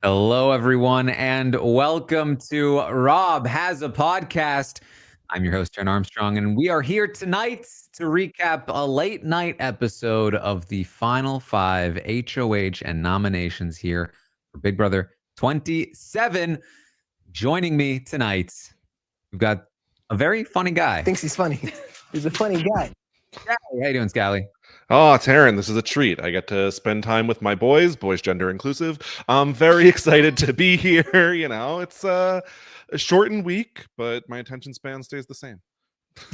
Hello, everyone, and welcome to Rob Has a Podcast. I'm your host, Taran Armstrong, and we are here tonight to recap a late night episode of the final 5 HOH and nominations here for Big Brother 27. Joining me tonight, we've got a very funny guy. Thinks he's funny. He's a funny guy. How you doing, Scally? Oh, Taran, this is a treat. I get to spend time with my boys gender inclusive. I'm very excited to be here. You know, it's a shortened week, but my attention span stays the same.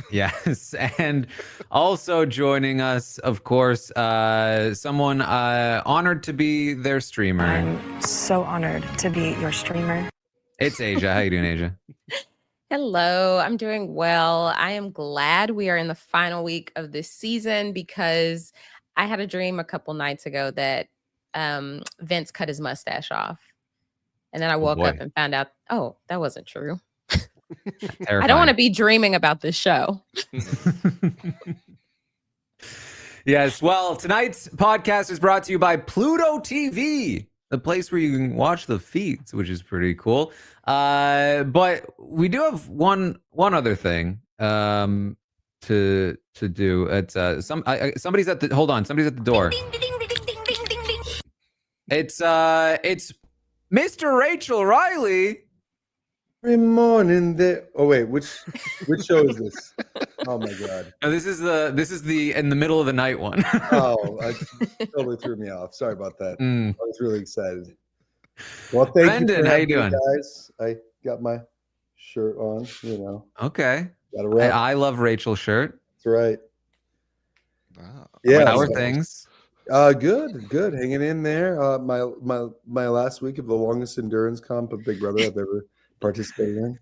Yes, and also joining us, of course, someone honored to be their streamer. I'm so honored to be your streamer. It's Aysha. How you doing, Aysha? Hello, I'm doing well. I am glad we are in the final week of this season because I had a dream a couple nights ago that Vince cut his mustache off. And then I woke up and found out, oh, that wasn't true. I don't want to be dreaming about this show. Yes, well, tonight's podcast is brought to you by Pluto TV, the place where you can watch the feeds, which is pretty cool. But we do have one other thing to do. It's somebody's at the somebody's at the door. It's Mr. Rachel Reilly. Every morning there. Oh wait, which show is this? Oh my god. No, this is the in the middle of the night one. Oh, I totally threw me off. Sorry about that. Mm. I was really excited. Well, thank Brendon, you. how you doing, guys? I got my shirt on. You know. Okay. Got a wrap. I love Rachel shirt. That's right. Wow. Yeah. How are things? Good. Hanging in there. My last week of the longest endurance comp of Big Brother I've ever participated in.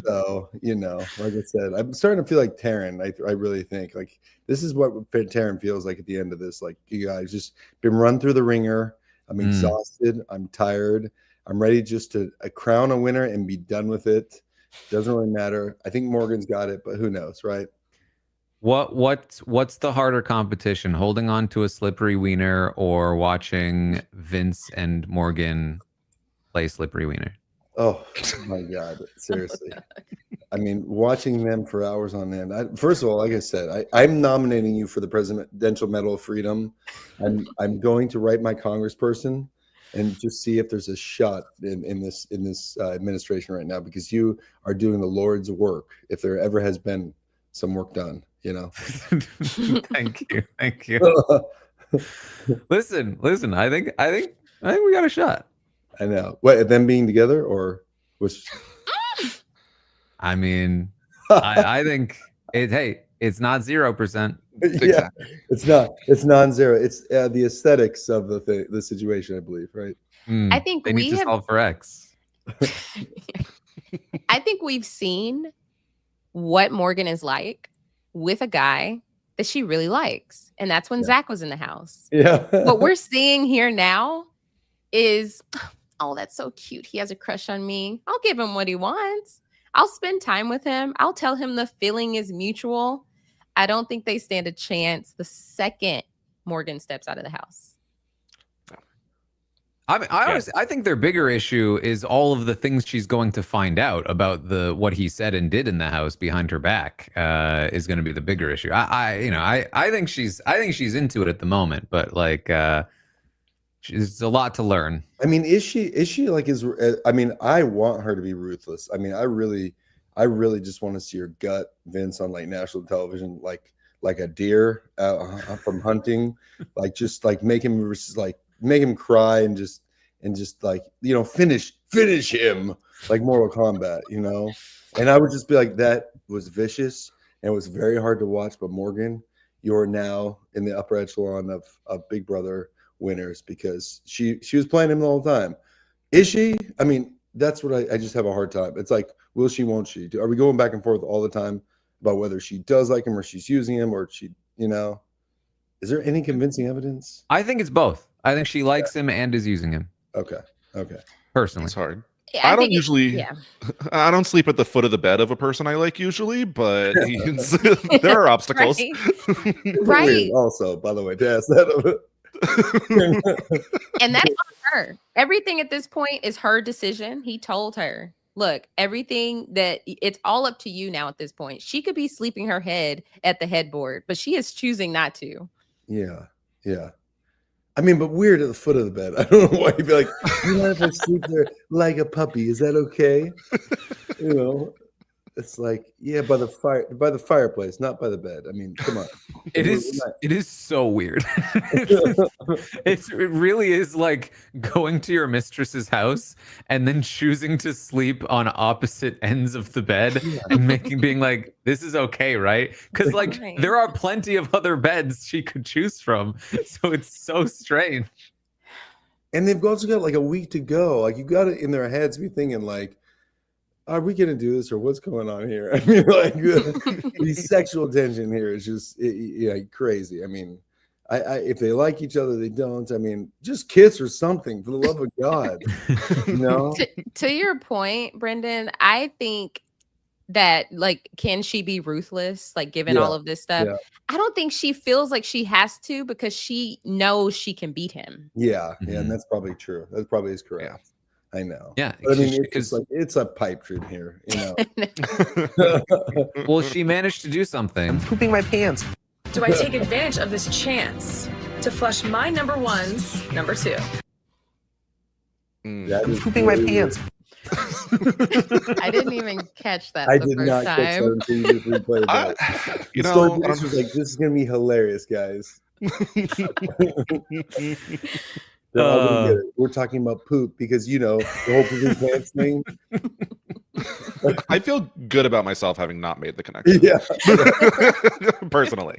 So, you know, like I said, I'm starting to feel like Taran. I really think like this is what Taran feels like at the end of this. Like, you guys just been run through the ringer. I'm exhausted. I'm tired. I'm ready just to crown a winner and be done with it. Doesn't really matter. I think Morgan's got it, but who knows, right? What's the harder competition, holding on to a slippery wiener or watching Vince and Morgan play slippery wiener? Oh my God. Seriously. I mean, watching them for hours on end. First of all, like I said, I'm nominating you for the Presidential Medal of Freedom. I'm going to write my congressperson and just see if there's a shot in this administration right now, because you are doing the Lord's work. If there ever has been some work done, you know. Thank you. Listen. I think we got a shot. I know. What, them being together or was? I mean, I think it's not 0%. Yeah, it's not. It's non-zero. It's the aesthetics of the situation, I believe, right? I think they need to solve for X. I think we've seen what Morgan is like with a guy that she really likes, and that's when Zach was in the house. Yeah. What we're seeing here now is, oh, that's so cute. He has a crush on me. I'll give him what he wants. I'll spend time with him. I'll tell him the feeling is mutual. I don't think they stand a chance the second Morgan steps out of the house. I think their bigger issue is all of the things she's going to find out about what he said and did in the house behind her back is going to be the bigger issue. I think she's into it at the moment, but like she's a lot to learn. I mean, is she like I mean, I want her to be ruthless. I mean, I really just want to see her gut Vince on like national television, like a deer from hunting, like just like make him cry and just like, you know, finish him like Mortal Kombat, you know. And I would just be like, that was vicious and it was very hard to watch. But Morgan, you're now in the upper echelon of Big Brother winners, because she was playing him the whole time. Is she? I mean, that's what I just have a hard time. It's like, will she, won't she? Are we going back and forth all the time about whether she does like him or she's using him, or she, you know, is there any convincing evidence? I think it's both. I think she likes him and is using him. Okay. Personally, It's hard. Yeah, I don't usually. I don't sleep at the foot of the bed of a person I like usually, but there are obstacles. Right. Also, by the way, to ask that. And that's on her. Everything at this point is her decision. He told her, look, everything that it's all up to you now at this point. She could be sleeping her head at the headboard, but she is choosing not to. Yeah. I mean, but weird at the foot of the bed. I don't know why you'd be like, you know, if I sleep there like a puppy, is that okay? You know, it's like, yeah, by the fireplace, not by the bed. I mean, come on. It is so weird. It really is like going to your mistress's house and then choosing to sleep on opposite ends of the bed and being like, this is okay, right? Because like there are plenty of other beds she could choose from. So it's so strange. And they've also got like a week to go. Like you got it in their heads be thinking like, are we going to do this or what's going on here? I mean, like the sexual tension here is just crazy. I mean, if they like each other, they don't. I mean, just kiss or something for the love of God. You know? To your point, Brendon, I think that like, can she be ruthless? Like given all of this stuff, I don't think she feels like she has to because she knows she can beat him. Yeah. And that's probably true. That probably is correct. Yeah. I know. Yeah, but I mean, it's a pipe dream here, you know. Well, she managed to do something. I'm pooping my pants. Do I take advantage of this chance to flush my number one's number two? I'm pooping my pants. I didn't even catch that. I did not catch that until you just replayed that. You the know, story was like, this is gonna be hilarious, guys. We're talking about poop because you know the whole pooping pants thing. I feel good about myself having not made the connection. Yeah, personally.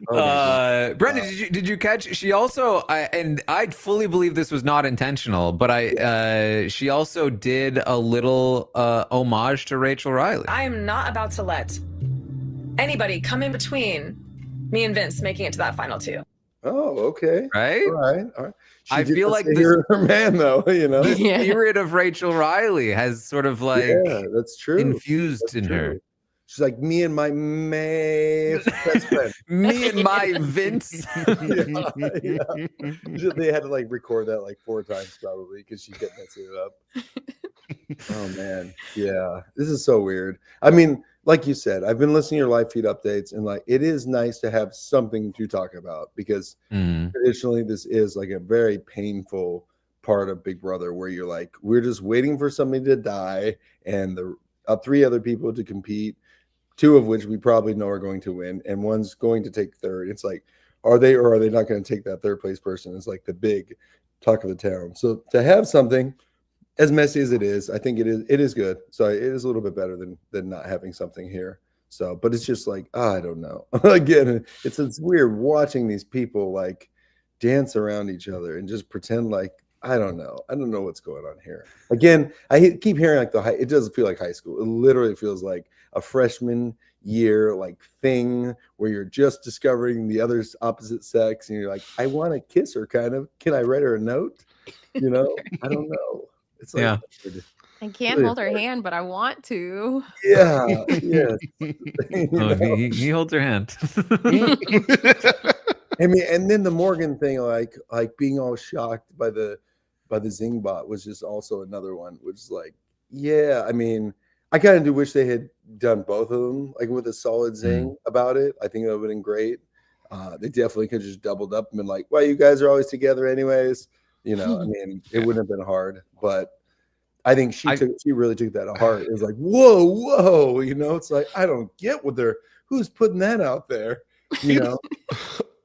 Brendon, did you catch? She also, and I fully believe this was not intentional, but she also did a little homage to Rachel Reilly. I am not about to let anybody come in between me and Vince making it to that final two. Oh, okay. Right? All right. I feel like her man, though, you know. The spirit of Rachel Reilly has sort of like that's true. Infused in her. She's like me and my best friend. Me and my Vince. They had to like record that like 4 times probably because she kept messing it up. Oh man, yeah, this is so weird. I mean, like you said, I've been listening to your live feed updates, and like it is nice to have something to talk about because traditionally this is like a very painful part of Big Brother where you're like, we're just waiting for somebody to die and the 3 other people to compete, 2 of which we probably know are going to win, and one's going to take third. It's like, are they or are they not going to take that third place person? It's like the big talk of the town. So to have something as messy as it is, I think it is good. So it is a little bit better than not having something here. So, but it's just like, I don't know. Again, it's weird watching these people like dance around each other and just pretend like, I don't know what's going on here. Again, I keep hearing like it doesn't feel like high school. It literally feels like a freshman year like thing where you're just discovering the other's opposite sex and you're like, I want to kiss her kind of. Can I write her a note? You know, I don't know. It's like, I can't hold her hand, but I want to. Yeah. He holds her hand. I mean, and then the Morgan thing, like being all shocked by the Zing bot was just also another one, which is like, yeah, I mean, I kind of do wish they had done both of them, like with a solid Zing about it. I think that would have been great. They definitely could have just doubled up and been like, well, you guys are always together anyways. You know, I mean, it wouldn't have been hard, but I think she really took that to heart. It was like, whoa, you know, it's like, I don't get who's putting that out there, you know?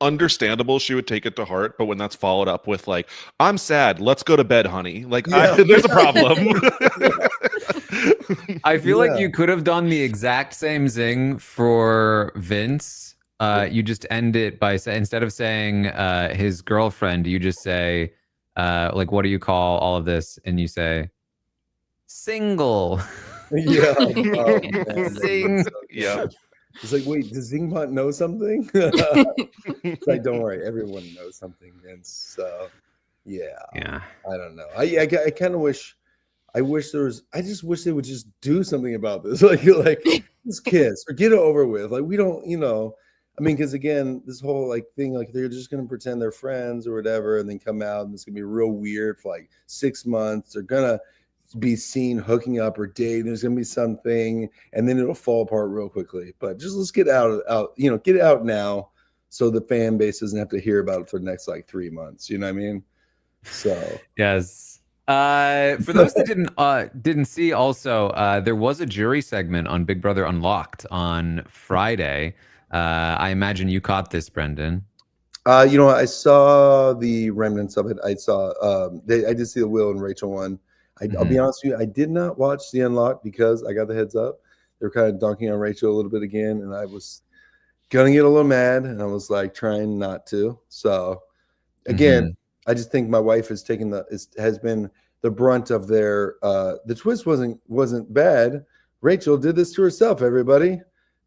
Understandable she would take it to heart, but when that's followed up with like, I'm sad, let's go to bed, honey, like there's a problem. I feel like you could have done the exact same Zing for Vince. You just end it by instead of saying his girlfriend, you just say like, what do you call all of this? And you say single. Yeah. Zing. Yeah. It's like, wait, does Zingbot know something? It's like, don't worry, everyone knows something. And so, yeah. I don't know. I kind of wish I just wish they would just do something about this. Like just kiss or get it over with. Like we don't, you know, I mean, because again, this whole like thing, like they're just gonna pretend they're friends or whatever, and then come out and it's gonna be real weird for like 6 months. They're gonna be seen hooking up or dating. There's gonna be something, and then it'll fall apart real quickly. But just let's get out, get it out now, so the fan base doesn't have to hear about it for the next like 3 months. You know what I mean? So Yes. For those that didn't see, also there was a jury segment on Big Brother Unlocked on Friday. I imagine you caught this, Brendon. I saw the remnants of it. I saw I did see the Will and Rachel one. I'll be honest with you, I did not watch the Unlocked because I got the heads up. They were kind of dunking on Rachel a little bit again, and I was gonna get a little mad, and I was like trying not to. So again, I just think my wife has taken has been the brunt of their the twist wasn't bad. Rachel did this to herself, everybody.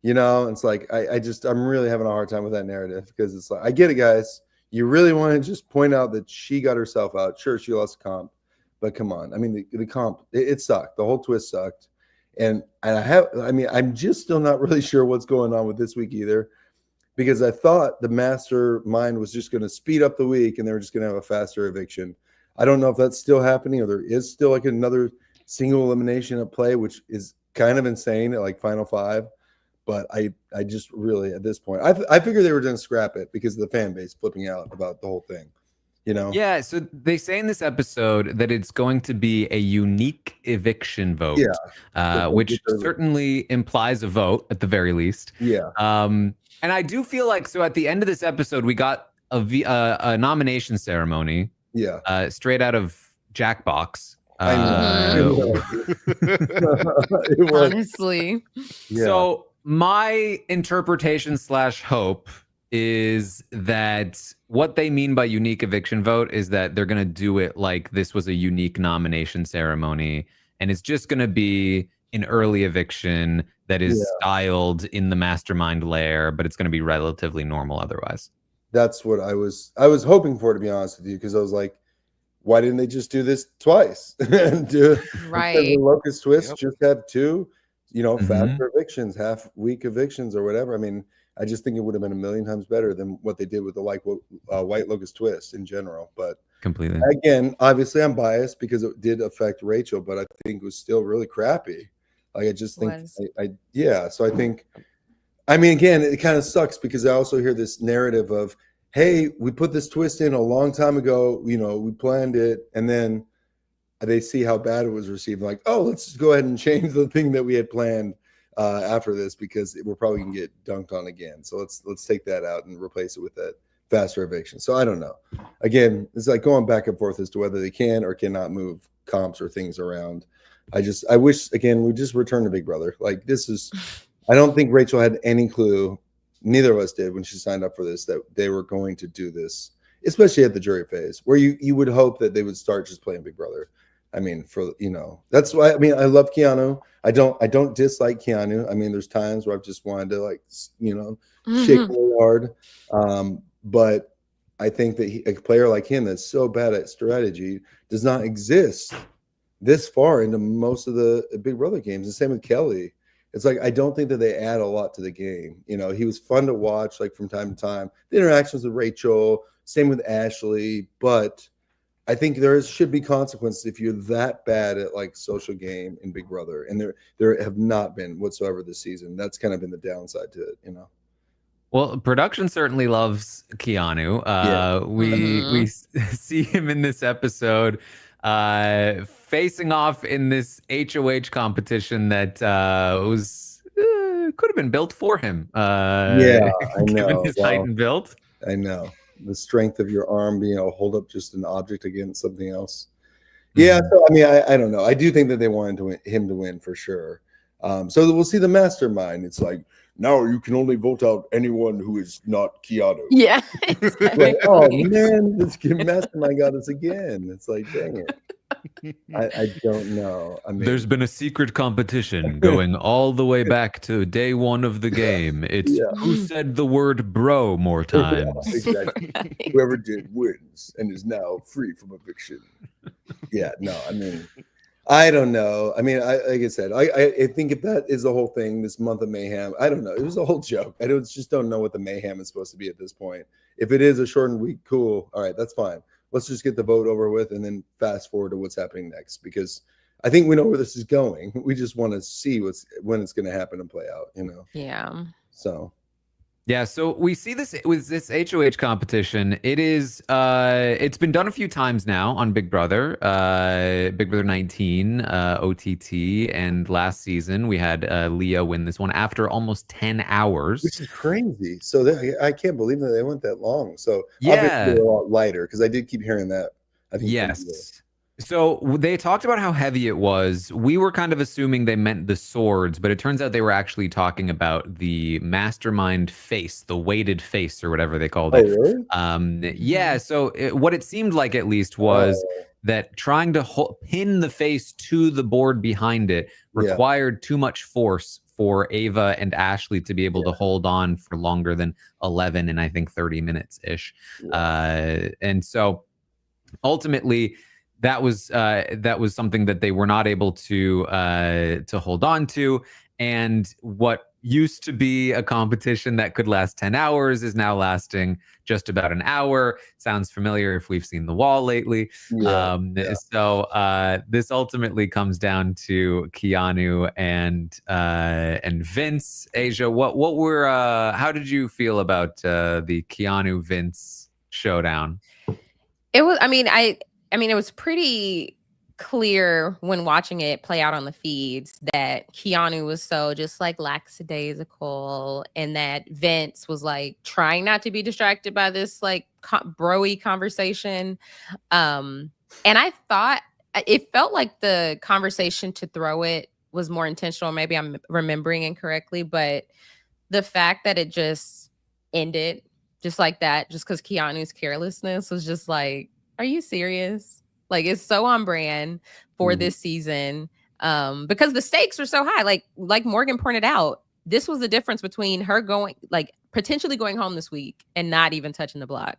It's like I'm really having a hard time with that narrative, because it's like, I get it, guys. You really want to just point out that she got herself out. Sure, she lost a comp, but come on. I mean, the comp, it sucked. The whole twist sucked. And I'm just still not really sure what's going on with this week either, because I thought the mastermind was just going to speed up the week and they were just going to have a faster eviction. I don't know if that's still happening, or there is still like another single elimination at play, which is kind of insane at like Final Five. But I just really, at this point, I figured they were going to scrap it because of the fan base flipping out about the whole thing. Yeah, so they say in this episode that it's going to be a unique eviction vote, which certainly implies a vote at the very least. Yeah. And I do feel like, so at the end of this episode, we got a nomination ceremony. Yeah. Straight out of Jackbox. I know. Honestly. Yeah. So my interpretation / hope is that what they mean by unique eviction vote is that they're going to do it like this was a unique nomination ceremony, and it's just going to be an early eviction that is styled in the mastermind layer, but it's going to be relatively normal otherwise. That's what I was hoping for, to be honest with you, because I was like, why didn't they just do this twice and do right? Locust Twist, just have two, faster evictions, half week evictions or whatever. I mean, I just think it would have been a million times better than what they did with the White Locust Twist in general. But completely, again, obviously I'm biased because it did affect Rachel, but I think it was still really crappy. Like, I just think, so I think, I mean, again, it kind of sucks because I also hear this narrative of, hey, we put this twist in a long time ago, we planned it, and then they see how bad it was received. Like, oh, let's just go ahead and change the thing that we had planned after this, because we're probably gonna get dunked on again. So let's take that out and replace it with that faster eviction. So I don't know. Again, it's like going back and forth as to whether they can or cannot move comps or things around. I wish, again, we just return to Big Brother. Like, this is, I don't think Rachel had any clue, neither of us did when she signed up for this, that they were going to do this, especially at the jury phase, where you would hope that they would start just playing Big Brother. I mean, that's why, I mean, I love Keanu. I don't dislike Keanu. I mean, there's times where I've just wanted to shake really hard. But I think that a player like him that's so bad at strategy does not exist this far into most of the Big Brother games. The same with Kelly. It's like, I don't think that they add a lot to the game. He was fun to watch, like, from time to time. The interactions with Rachel, same with Ashley, but I think there should be consequences if you're that bad at like social game in Big Brother, and there have not been whatsoever this season. That's kind of been the downside to it, Well, production certainly loves Keanu. We see him in this episode facing off in this HOH competition that could have been built for him. I know. Given his height and build. I know. The strength of your arm being able to hold up just an object against something else. Yeah, so I mean, I don't know. I do think that they wanted him to win for sure. So we'll see the mastermind. It's like, now you can only vote out anyone who is not Keanu. Yeah. Like, oh man, this mastermind got us again. It's like, dang it. I don't know. I mean, there's been a secret competition going all the way back to day one of the game. It's who said the word bro more times. Yeah, exactly. Whoever did wins and is now free from eviction. Yeah, no, I mean, I don't know. I mean, like I said, I think if that is the whole thing, this month of mayhem, I don't know. It was a whole joke. Just don't know what the mayhem is supposed to be at this point. If it is a shortened week, cool. All right, that's fine. Let's just get the vote over with and then fast forward to what's happening next, because I think we know where this is going. We just want to see when it's going to happen and play out, Yeah. So. Yeah, so we see this with this HOH competition. It is it's been done a few times now on Big Brother 19, OTT, and last season we had Leah win this one after almost 10 hours. Which is crazy. So I can't believe that they went that long. So yeah, obviously they're a lot lighter, because I did keep hearing that. I think yes. So they talked about how heavy it was. We were kind of assuming they meant the swords, but it turns out they were actually talking about the mastermind face, the weighted face, or whatever they called it. Really? Yeah. So what it seemed like, at least, was that trying to pin the face to the board behind it required too much force for Ava and Ashley to be able to hold on for longer than 11 and I think 30 minutes ish. And so ultimately, that was something that they were not able to hold on to. And what used to be a competition that could last 10 hours is now lasting just about an hour. Sounds familiar if we've seen The Wall lately. So this ultimately comes down to Keanu and Vince. Aysha, what were how did you feel about the Keanu Vince showdown? It was, I mean, it was pretty clear when watching it play out on the feeds that Keanu was so just like lackadaisical, and that Vince was like trying not to be distracted by this like bro-y conversation. And I thought it felt like the conversation to throw it was more intentional. Maybe I'm remembering incorrectly, but the fact that it just ended just like that, just because Keanu's carelessness was just like, are you serious? Like, it's so on brand for this season, because the stakes were so high. Like Morgan pointed out, this was the difference between her potentially going home this week and not even touching the block.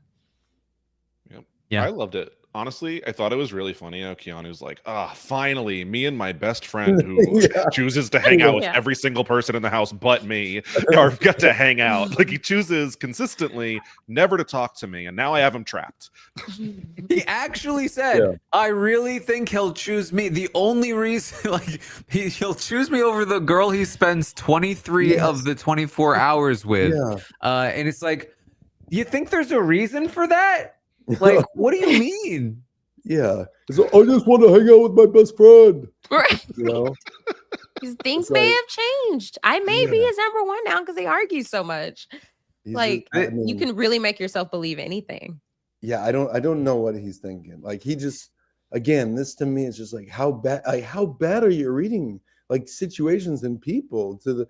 Yeah, I loved it. Honestly, I thought it was really funny how Keanu's like, finally, me and my best friend who chooses to hang out with every single person in the house but me got to hang out. Like, he chooses consistently never to talk to me, and now I have him trapped. He actually said, I really think he'll choose me. The only reason, like, he'll choose me over the girl he spends 23 of the 24 hours with. And it's like, you think there's a reason for that? Like, what do you mean? I just want to hang out with my best friend. Things may have changed. I may be his number one now because they argue so much. You can really make yourself believe anything. I don't know what he's thinking. Like, he just, again, this to me is just like, how bad are you reading like situations and people to the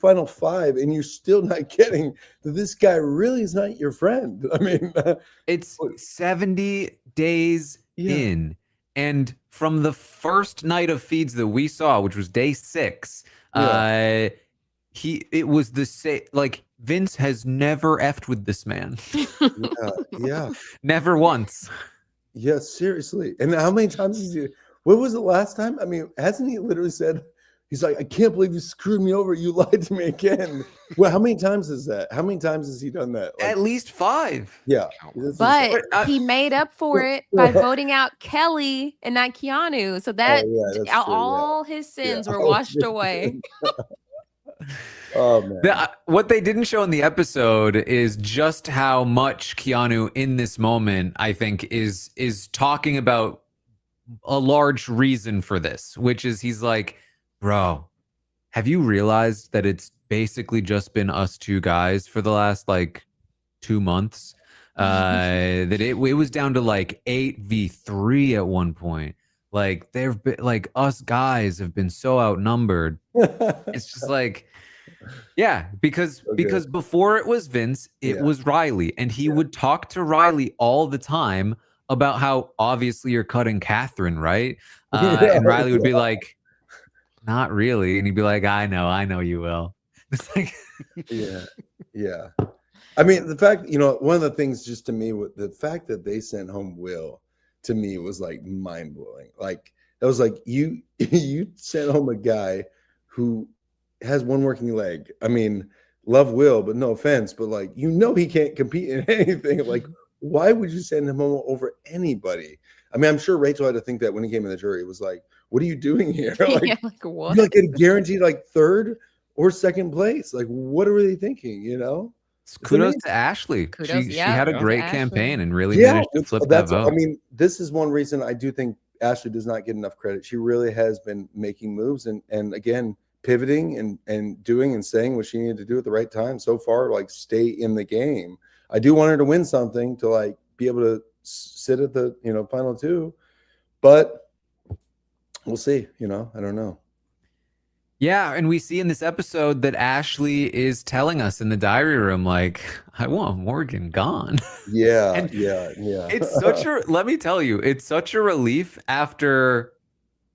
final five, and you're still not getting that this guy really is not your friend. I mean, it's 70 days in, and from the first night of feeds that we saw, which was day 6, it was the same. Like, Vince has never effed with this man. Never once. Yeah, seriously. And how many times has he? What was it last time? I mean, hasn't he literally said, he's like, I can't believe you screwed me over. You lied to me again. Well, how many times is that? How many times has he done that? Like, at least 5. Yeah. But he made up for it by voting out Kelly and not Keanu. So that all his sins were washed away. Oh man. What they didn't show in the episode is just how much Keanu in this moment, I think, is talking about a large reason for this, which is he's like, bro, have you realized that it's basically just been us two guys for the last like 2 months? That it was down to like 8v3 at one point. Like, they've been like, us guys have been so outnumbered. It's just like, because before it was Vince, it was Riley, and he would talk to Riley all the time about how obviously you're cutting Catherine, right? And Riley would be like, not really. And he'd be like, I know you will. It's like, I mean, the fact, one of the things just to me, with the fact that they sent home Will, to me was like mind blowing. Like, That was like, you sent home a guy who has one working leg. I mean, love Will, but no offense, but like, he can't compete in anything. Like, why would you send him home over anybody? I mean, I'm sure Rachel had to think that when he came in the jury. It was like, what are you doing here? Like, Yeah, like what? you're like a guaranteed like third or second place. Like, what are they thinking? It's Kudos amazing. to Ashley. Kudos, She yeah, had a yeah. great Ashley. campaign and really managed to flip that vote. I mean, this is one reason I do think Ashley does not get enough credit. She really has been making moves and again pivoting and doing and saying what she needed to do at the right time. So far, like, stay in the game. I do want her to win something to like be able to sit at the final two, but we'll see. I don't know. Yeah, and we see in this episode that Ashley is telling us in the diary room, like, I want Morgan gone. Yeah, And yeah. It's such a, let me tell you, it's such a relief after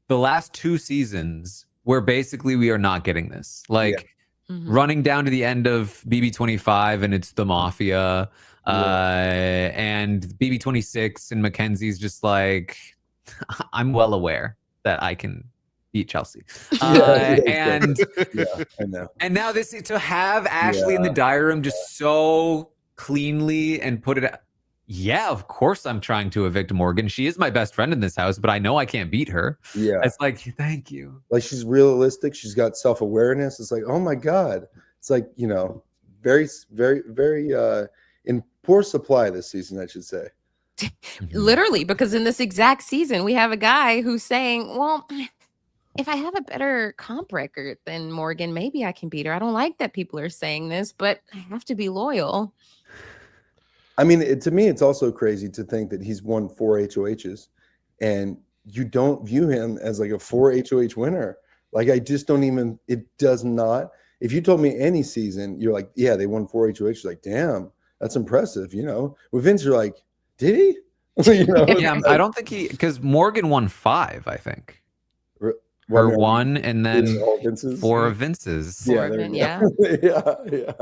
the last 2 seasons where basically we are not getting this. Like, running down to the end of BB25 and it's the Mafia, and BB26 and Mackenzie's just like, I'm well aware that I can beat Chelsea. And I know. And now to have Ashley in the diary room just so cleanly and put it, yeah, of course I'm trying to evict Morgan. She is my best friend in this house, but I know I can't beat her. Yeah. It's like, thank you. Like, she's realistic. She's got self-awareness. It's like, oh my God. It's like, very, very, very in poor supply this season, I should say. Literally, because in this exact season, we have a guy who's saying, well, if I have a better comp record than Morgan, maybe I can beat her. I don't like that people are saying this, but I have to be loyal. I mean, to me, it's also crazy to think that he's won 4 HOHs and you don't view him as like a 4 HOH winner. Like, I just don't even, it does not. If you told me any season, you're like, yeah, they won 4 HOHs. Like, damn, that's impressive. With Vince, you're like, did he? Yeah, I don't think because Morgan won 5, I think. Or 1 and then 4 of Vince's. Yeah, yeah. yeah.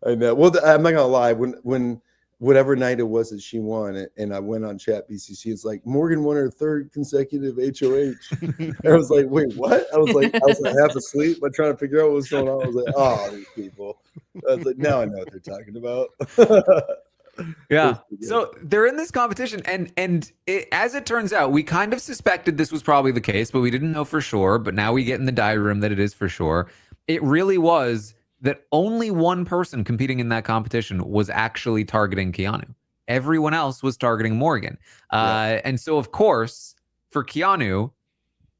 I know. Well, I'm not gonna lie. When whatever night it was that she won, and I went on Chat BCC, it's like Morgan won her 3rd consecutive HOH. And I was like, wait, what? I was like half asleep, but trying to figure out what was going on. I was like, oh, these people. I was like, now I know what they're talking about. Yeah. So they're in this competition, and as it turns out, we kind of suspected this was probably the case, but we didn't know for sure. But now we get in the diary room that it is for sure. It really was that only one person competing in that competition was actually targeting Keanu. Everyone else was targeting Morgan. And so, of course, for Keanu,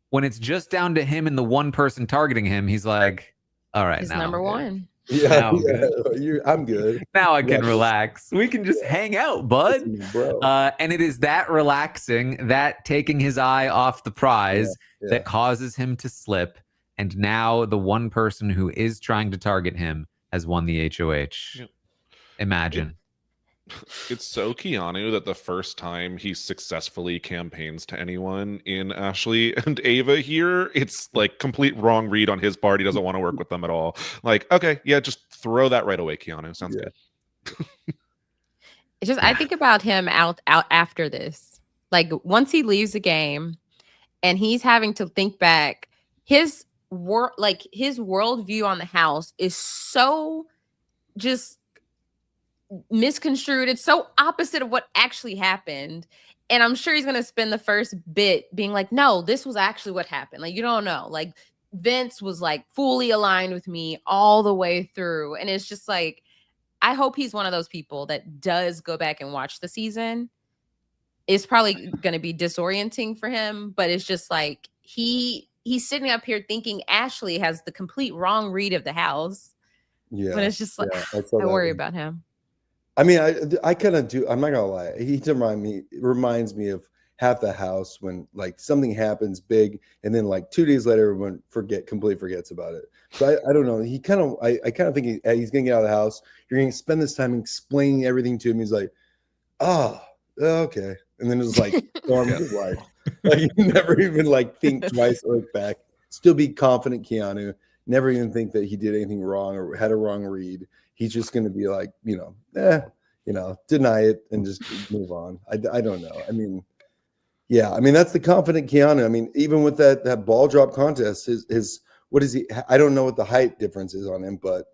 when it's just down to him and the one person targeting him, he's like, all right, He's now number one. Yeah, I'm good. Now I can relax. We can just hang out, bud. Bro. And it is that relaxing, that taking his eye off the prize that causes him to slip. And now the one person who is trying to target him has won the HOH. Yep. Imagine. It's so Keanu that the first time he successfully campaigns to anyone in Ashley and Ava here, it's like complete wrong read on his part. He doesn't want to work with them at all. Like, okay, yeah, just throw that right away, Keanu. Sounds good. It's just, I think about him out after this. Like, once he leaves the game and he's having to think back, his worldview on the house is so just misconstrued. It's so opposite of what actually happened. And I'm sure he's going to spend the first bit being like, no, this was actually what happened. Like, you don't know. Like, Vince was like fully aligned with me all the way through. And it's just like, I hope he's one of those people that does go back and watch the season. It's probably going to be disorienting for him, but it's just like he's sitting up here thinking Ashley has the complete wrong read of the house. Yeah. But it's just like, I worry about him. I mean, I kind of do. I'm not gonna lie. He reminds me of half the house when like something happens big, and then like 2 days later, everyone completely forgets about it. So I don't know. He kind of, I kind of think he's gonna get out of the house. You're gonna spend this time explaining everything to him. He's like, oh, okay, and then it's like storm his life. Like, you never even like think twice or look back. Still be confident, Keanu. Never even think that he did anything wrong or had a wrong read. He's just going to be like, deny it and just move on. I don't know. I mean, Yeah, I mean that's the confident Keanu. I mean, even with that ball drop contest, his what is he? I don't know what the height difference is on him, but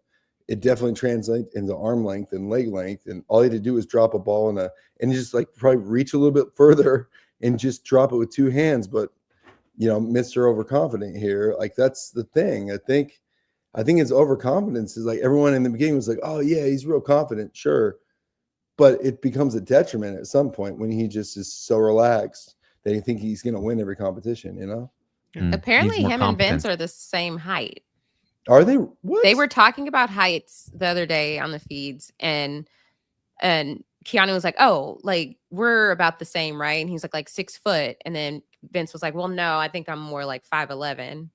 it definitely translates into arm length and leg length. And all he had to do was drop a ball and just like probably reach a little bit further and just drop it with two hands. But Mr. Overconfident here, like that's the thing. I think his overconfidence is like everyone in the beginning was like, oh yeah, he's real confident, sure. But it becomes a detriment at some point when he just is so relaxed that he think he's going to win every competition, Apparently, Needs more him and Vince competence. are the same height. Are they? What? They were talking about heights the other day on the feeds, and Keanu was like, "Oh, like we're about the same, right?" And he's like 6 foot, and then Vince was like, "Well, no, I think I'm more like 5'11".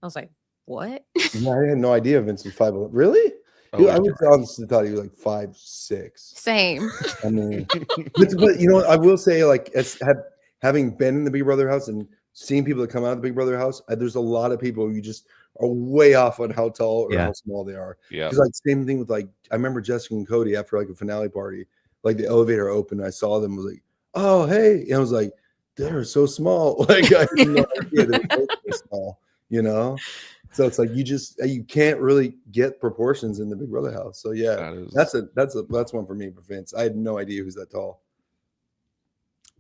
I was like, "What?" No, I had no idea Vince was 5'11". Really? Oh, I would honestly thought he was like 5'6". Same. I mean, but I will say, like, having been in the Big Brother house and seeing people that come out of the Big Brother house, there's a lot of people you just are way off on how tall or how small they are. Yeah. Because like same thing with like I remember Jessica and Cody after like a finale party, like the elevator opened, I saw them, was like, oh hey, and I was like, they're so small. Like I had no idea they were both so small, So it's like you can't really get proportions in the Big Brother house. So yeah, that's one for me for Vince. I had no idea who's that tall.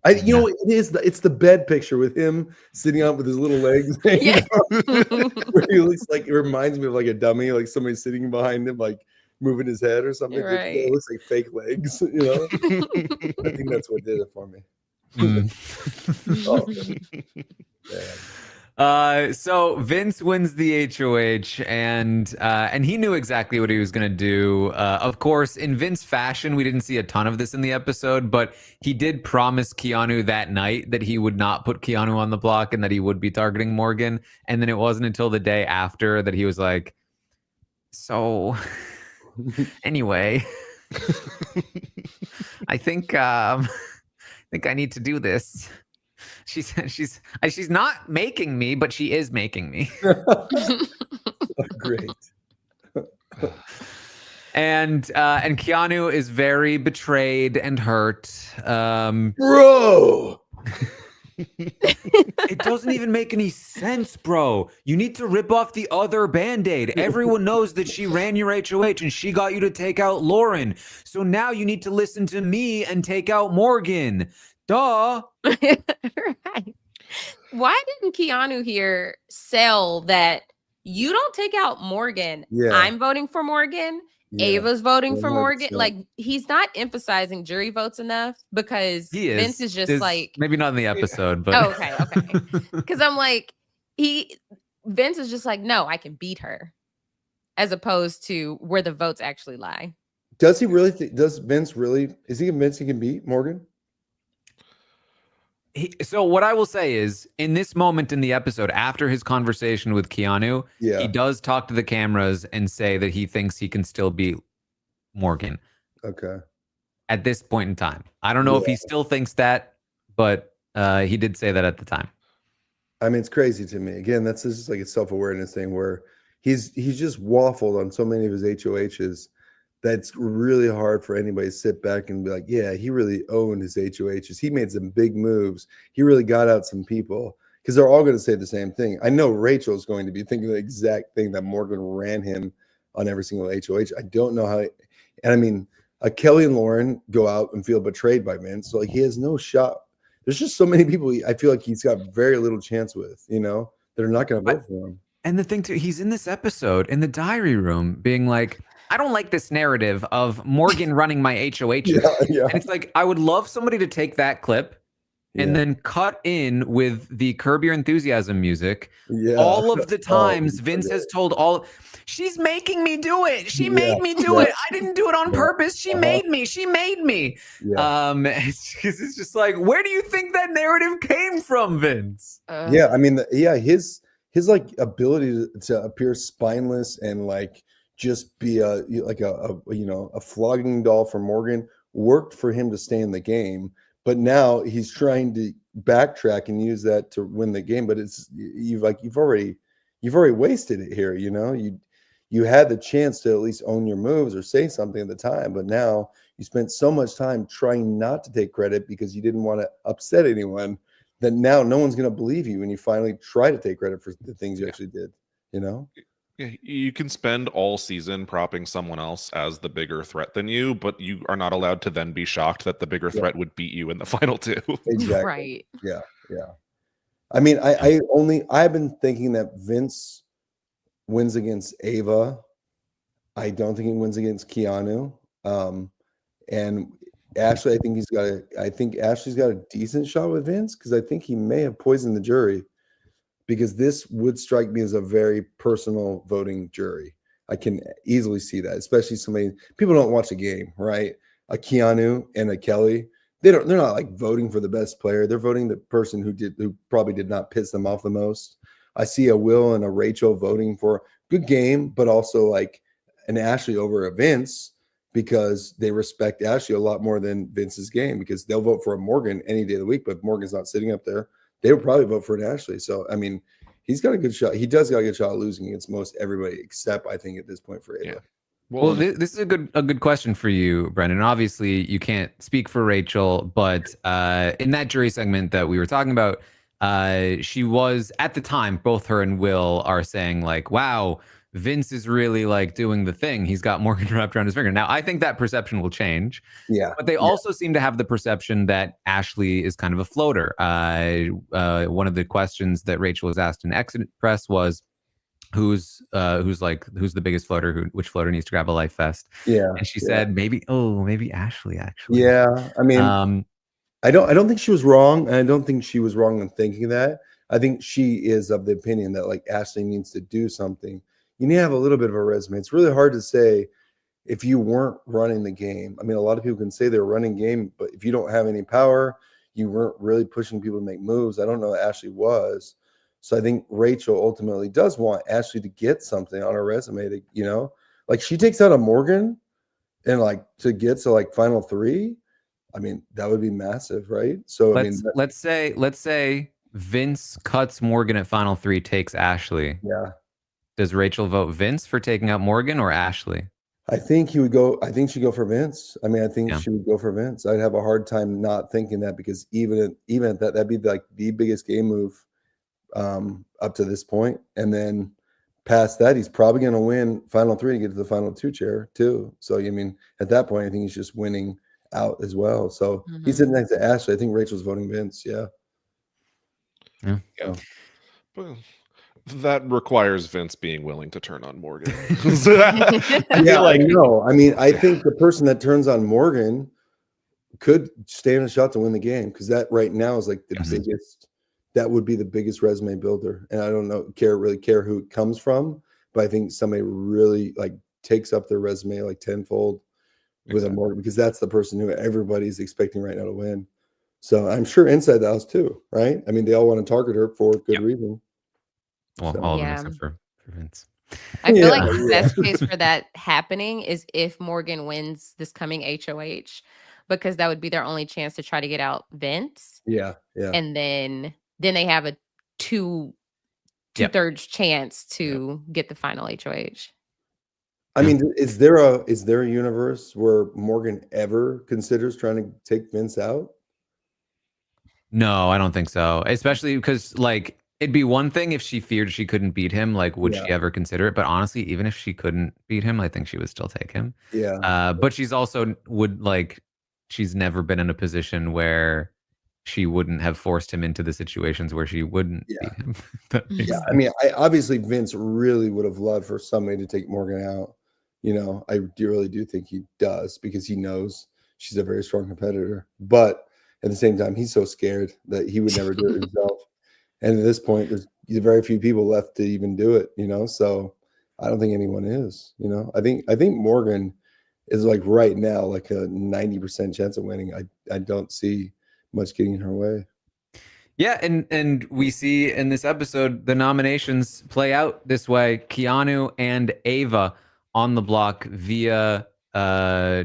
It's the bed picture with him sitting up with his little legs. Yeah. Where he looks like, it reminds me of like a dummy, like somebody sitting behind him, like moving his head or something. Right. It looks like fake legs, I think that's what did it for me. So Vince wins the HOH, and he knew exactly what he was going to do. Of course, in Vince fashion, we didn't see a ton of this in the episode, but he did promise Keanu that night that he would not put Keanu on the block and that he would be targeting Morgan. And then it wasn't until the day after that he was like, so anyway, I think I need to do this. She's not making me, but she is making me. Great. And Keanu is very betrayed and hurt. Bro. It doesn't even make any sense, bro. You need to rip off the other Band-Aid. Everyone knows that she ran your HOH and she got you to take out Lauren. So now you need to listen to me and take out Morgan. Duh. Right. Why didn't Keanu here sell that you don't take out Morgan? Yeah. I'm voting for Morgan. Yeah. Ava's voting for 100%. Morgan. Like, he's not emphasizing jury votes enough because Vince is just like, maybe not in the episode, but oh, okay. Because I'm like, Vince is just like, no, I can beat her, as opposed to where the votes actually lie. Does he really does Vince really, is he convinced he can beat Morgan? So what I will say is, in this moment in the episode, after his conversation with Keanu, he does talk to the cameras and say that he thinks he can still beat Morgan. Okay. At this point in time. I don't know if he still thinks that, but he did say that at the time. I mean, it's crazy to me. Again, that's just like a self-awareness thing where he's just waffled on so many of his HOHs that's really hard for anybody to sit back and be like, yeah, he really owned his HOHs. He made some big moves. He really got out some people, because they're all going to say the same thing. I know Rachel's going to be thinking the exact thing, that Morgan ran him on every single HOH. I don't know how. And I mean, Kelly and Lauren go out and feel betrayed by Vince. So like, he has no shot. There's just so many people I feel like he's got very little chance with, that are not going to vote for him. And the thing too, he's in this episode in the diary room being like, I don't like this narrative of Morgan running my HOHs. Yeah. And it's like, I would love somebody to take that clip and then cut in with the Curb Your Enthusiasm music. Yeah. All of the times Vince has told she's making me do it. She made me do it. I didn't do it on purpose. She made me. She made me. Yeah. It's just like, where do you think that narrative came from, Vince? I mean, his like ability to appear spineless and like just be a flogging doll for Morgan worked for him to stay in the game. But now he's trying to backtrack and use that to win the game. But you've already wasted it here. You had the chance to at least own your moves or say something at the time, but now you spent so much time trying not to take credit because you didn't want to upset anyone that now no one's going to believe you when you finally try to take credit for the things you actually did, you know? Yeah, you can spend all season propping someone else as the bigger threat than you, but you are not allowed to then be shocked that the bigger threat would beat you in the final two. Exactly. Right. Yeah. I mean, I've been thinking that Vince wins against Ava. I don't think he wins against Keanu. And Ashley, I think Ashley's got a decent shot with Vince, because I think he may have poisoned the jury, because this would strike me as a very personal voting jury. I can easily see that, especially people don't watch a game, right? A Keanu and a Kelly, they're not like voting for the best player. They're voting the person who probably did not piss them off the most. I see a Will and a Rachel voting for good game, but also like an Ashley over a Vince, because they respect Ashley a lot more than Vince's game, because they'll vote for a Morgan any day of the week, but if Morgan's not sitting up there, they would probably vote for an Ashley. So, I mean, he's got a good shot. He does got a good shot of losing against most everybody, except I think at this point for Ava. Yeah. Well, this is a good question for you, Brendon. Obviously, you can't speak for Rachel, but in that jury segment that we were talking about, she was, at the time, both her and Will are saying like, wow, Vince is really like doing the thing. He's got Morgan wrapped around his finger. Now, I think that perception will change. Yeah. But they also seem to have the perception that Ashley is kind of a floater. One of the questions that Rachel was asked in Exit Press was, who's the biggest floater? Which floater needs to grab a life vest? Yeah. And she said, maybe Ashley, actually. Yeah. I mean, I don't think she was wrong. And I don't think she was wrong in thinking that. I think she is of the opinion that like Ashley needs to do something. You need to have a little bit of a resume. It's really hard to say if you weren't running the game. I mean, a lot of people can say they're running game, but if you don't have any power, you weren't really pushing people to make moves. I don't know that Ashley was. So I think Rachel ultimately does want Ashley to get something on her resume to, you know, like she takes out a Morgan and like to get to like final three. I mean, that would be massive, right? So let's say Vince cuts Morgan at final three, takes Ashley. Yeah. Does Rachel vote Vince for taking out Morgan or Ashley? I think she'd go for Vince. I mean, I think she would go for Vince. I'd have a hard time not thinking that, because even at that, that'd be like the biggest game move up to this point. And then past that, he's probably going to win final three to get to the final two chair too. So, I mean, at that point, I think he's just winning out as well. So he's sitting next to Ashley. I think Rachel's voting Vince. Yeah. But that requires Vince being willing to turn on Morgan. No. I mean, I think the person that turns on Morgan could stand a shot to win the game, because that right now is like the biggest. That would be the biggest resume builder. And I don't really care who it comes from, but I think somebody really like takes up their resume like tenfold with a Morgan, because that's the person who everybody's expecting right now to win. So I'm sure inside the house too, right? I mean, they all want to target her for good reason. Well, all of them except for Vince. I feel like the best case for that happening is if Morgan wins this coming HOH, because that would be their only chance to try to get out Vince. Yeah. And then they have a two-thirds chance to get the final HOH. I mean, is there a universe where Morgan ever considers trying to take Vince out? No, I don't think so. Especially because like it'd be one thing if she feared she couldn't beat him. Like, would she ever consider it? But honestly, even if she couldn't beat him, I think she would still take him. Yeah. But she's also she's never been in a position where she wouldn't have forced him into the situations where she wouldn't beat him. I mean, obviously Vince really would have loved for somebody to take Morgan out. You know, I really do think he does, because he knows she's a very strong competitor. But at the same time, he's so scared that he would never do it himself. And at this point, there's very few people left to even do it, you know? So I don't think anyone is, you know? I think Morgan is like right now, like a 90% chance of winning. I don't see much getting in her way. Yeah, and we see in this episode the nominations play out this way. Keanu and Ava on the block via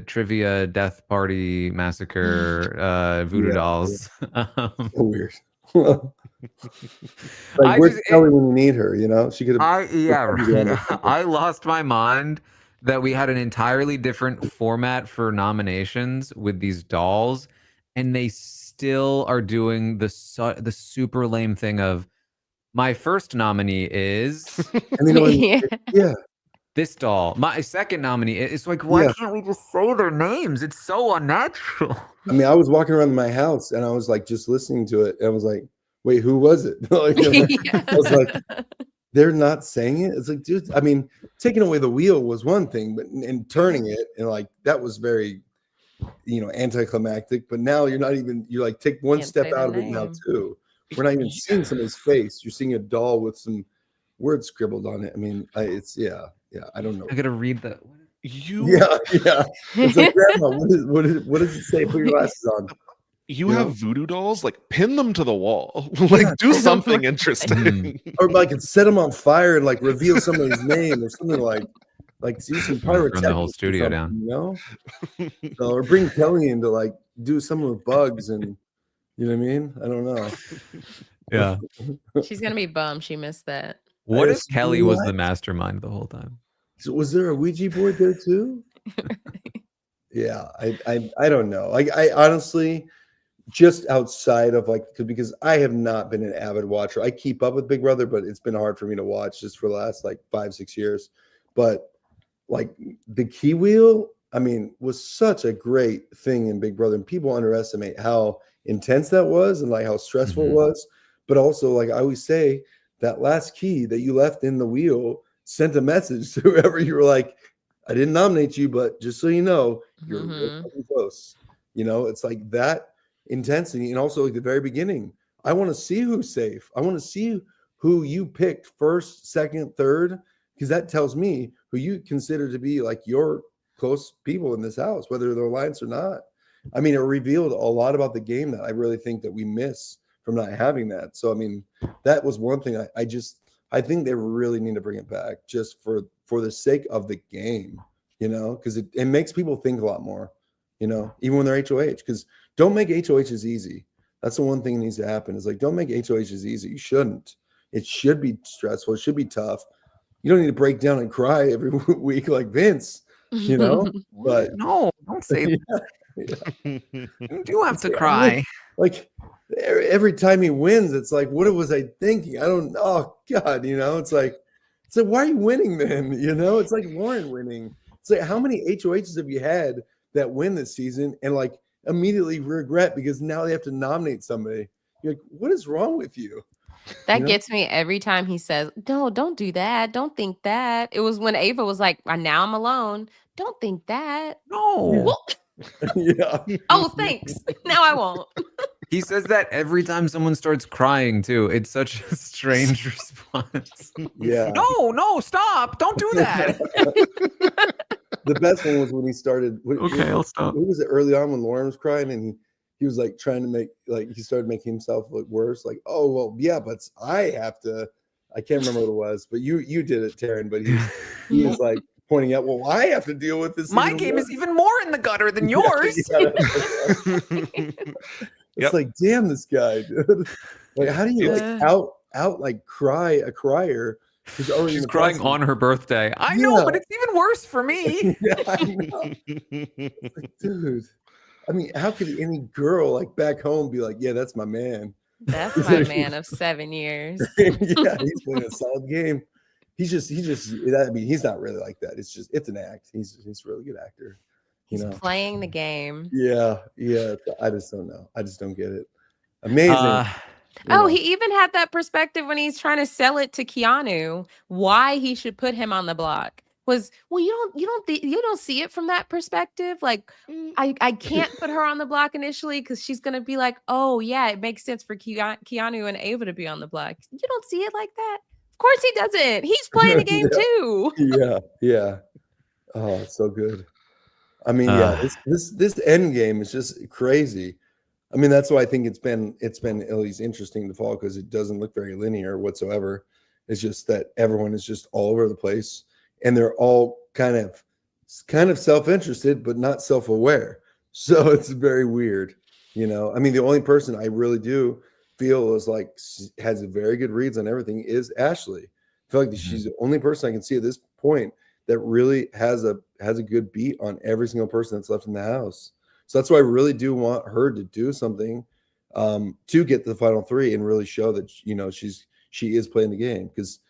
trivia, death party, massacre, voodoo dolls. So weird. Like, where's Kelly when you need her? You know, she could have. I lost my mind that we had an entirely different format for nominations with these dolls, and they still are doing the super lame thing of my first nominee is And you know, yeah, this doll. My second nominee. It's like, why yeah. can't we just say their names? It's so unnatural. I mean, I was walking around my house and I was like just listening to it. And I was like, wait, who was it? Like, I was like, they're not saying it. It's like, dude, I mean, taking away the wheel was one thing, but and turning it and like that was very, anticlimactic. But now you're like take one Can't step say the out of it now name. too. We're not even seeing somebody's face. You're seeing a doll with some words scribbled on it. I mean, I don't know. I gotta read the. Yeah. It's like, Grandma, what does it say? Put your glasses on. You have voodoo dolls, like pin them to the wall, like do something interesting, or like set them on fire and like reveal somebody's name or something like see some pyrotechnics. Burn the whole studio down, So, or bring Kelly in to like do some of the bugs and you know what I mean? I don't know. Yeah, She's gonna be bummed she missed that. what if Kelly was the mastermind the whole time? So was there a Ouija board there too? Yeah, I don't know. Like I honestly, just outside of like because I have not been an avid watcher. I keep up with Big Brother, but it's been hard for me to watch just for the last like 5-6 years. But like the key wheel, I mean, was such a great thing in Big Brother, and people underestimate how intense that was and like how stressful it was. But also, like I always say, that last key that you left in the wheel sent a message to whoever you were like, I didn't nominate you, but just so you know, you're really close. It's like that intensity. And also like the very beginning, I want to see who's safe. I want to see who you picked first, second, third, because that tells me who you consider to be like your close people in this house, whether they're alliance or not. I mean, it revealed a lot about the game that I really think that we miss from not having that. So I mean, that was one thing I think they really need to bring it back just for the sake of the game, because it makes people think a lot more, even when they're HOH, because don't make HOHs easy. That's the one thing that needs to happen is like, don't make HOHs easy. You shouldn't. It should be stressful. It should be tough. You don't need to break down and cry every week like Vince, but no, don't say that. You do have to cry. Like every time he wins, it's like, what was I thinking? I don't know. Oh God, it's like, why are you winning then? It's like Lauren winning. It's like, how many HOHs have you had that win this season and like immediately regret because now they have to nominate somebody? You're like, what is wrong with you? That gets me every time he says, no, don't do that. Don't think that. It was when Ava was like, now I'm alone. Don't think that. No. Yeah. Oh, thanks. Now I won't. He says that every time someone starts crying too. It's such a strange response. Yeah. No, stop. Don't do that. The best one was when he started. I'll stop. Who was it early on when Lauren was crying and he was like trying to make, like, he started making himself look worse. Like, oh, well, yeah, but I have to, I can't remember what it was, but you did it, Taran, but he was like pointing out, well, I have to deal with this. My game is even more in the gutter than yours. It's like, damn, this guy, dude. Like, how do you like out like cry a crier who's already She's crying on her birthday. I know, but it's even worse for me. Yeah, I know. Like, dude. I mean, how could any girl like back home be like, yeah, that's my man? That's my man of 7 years. Yeah, he's playing a solid game. He's not really like that. It's an act. He's a really good actor. He's playing the game. Yeah. I just don't know. I just don't get it. Amazing. He even had that perspective when he's trying to sell it to Keanu. Why he should put him on the block was, well, you don't see it from that perspective. Like, I can't put her on the block initially because she's gonna be like, oh yeah, it makes sense for Keanu and Ava to be on the block. You don't see it like that. Of course he doesn't. He's playing the game too. Yeah. Oh, it's so good. I mean, this end game is just crazy. I mean, that's why I think it's been at least interesting to follow because it doesn't look very linear whatsoever. It's just that everyone is just all over the place, and they're all kind of self-interested, but not self-aware. So it's very weird, I mean, the only person I really do feel is like has a very good reads on everything is Ashley. I feel like she's the only person I can see at this point that really has a good beat on every single person that's left in the house. So that's why I really do want her to do something to get to the final 3 and really show that, you know, she is playing the game, because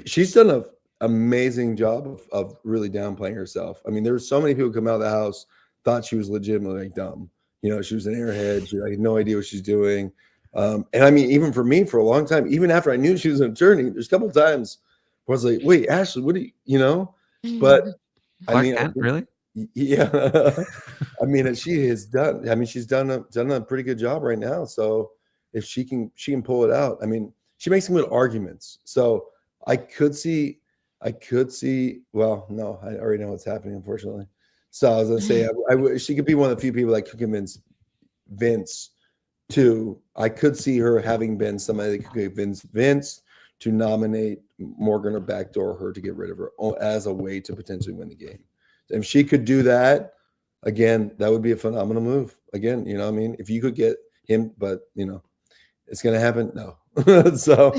she's done an amazing job of really downplaying herself. I mean, there were so many people come out of the house, thought she was legitimately dumb. You know, she was an airhead. She had no idea what she's doing. And I mean, even for me, for a long time, even after I knew she was an attorney, there's a couple of times where I was like, wait, Ashley, what do you know? But I mean, really? Yeah. I mean, she has done, I mean, she's done a pretty good job right now. So if she can pull it out, I mean, she makes some good arguments. So I could see, well, no, I already know what's happening, unfortunately. So I was gonna say, she could be one of the few people that could convince Vince to, I could see her having been somebody that could convince Vince to nominate Morgan or backdoor her to get rid of her as a way to potentially win the game. If she could do that, again, that would be a phenomenal move. Again, you know what I mean? If you could get him, but, you know, it's going to happen? No. So,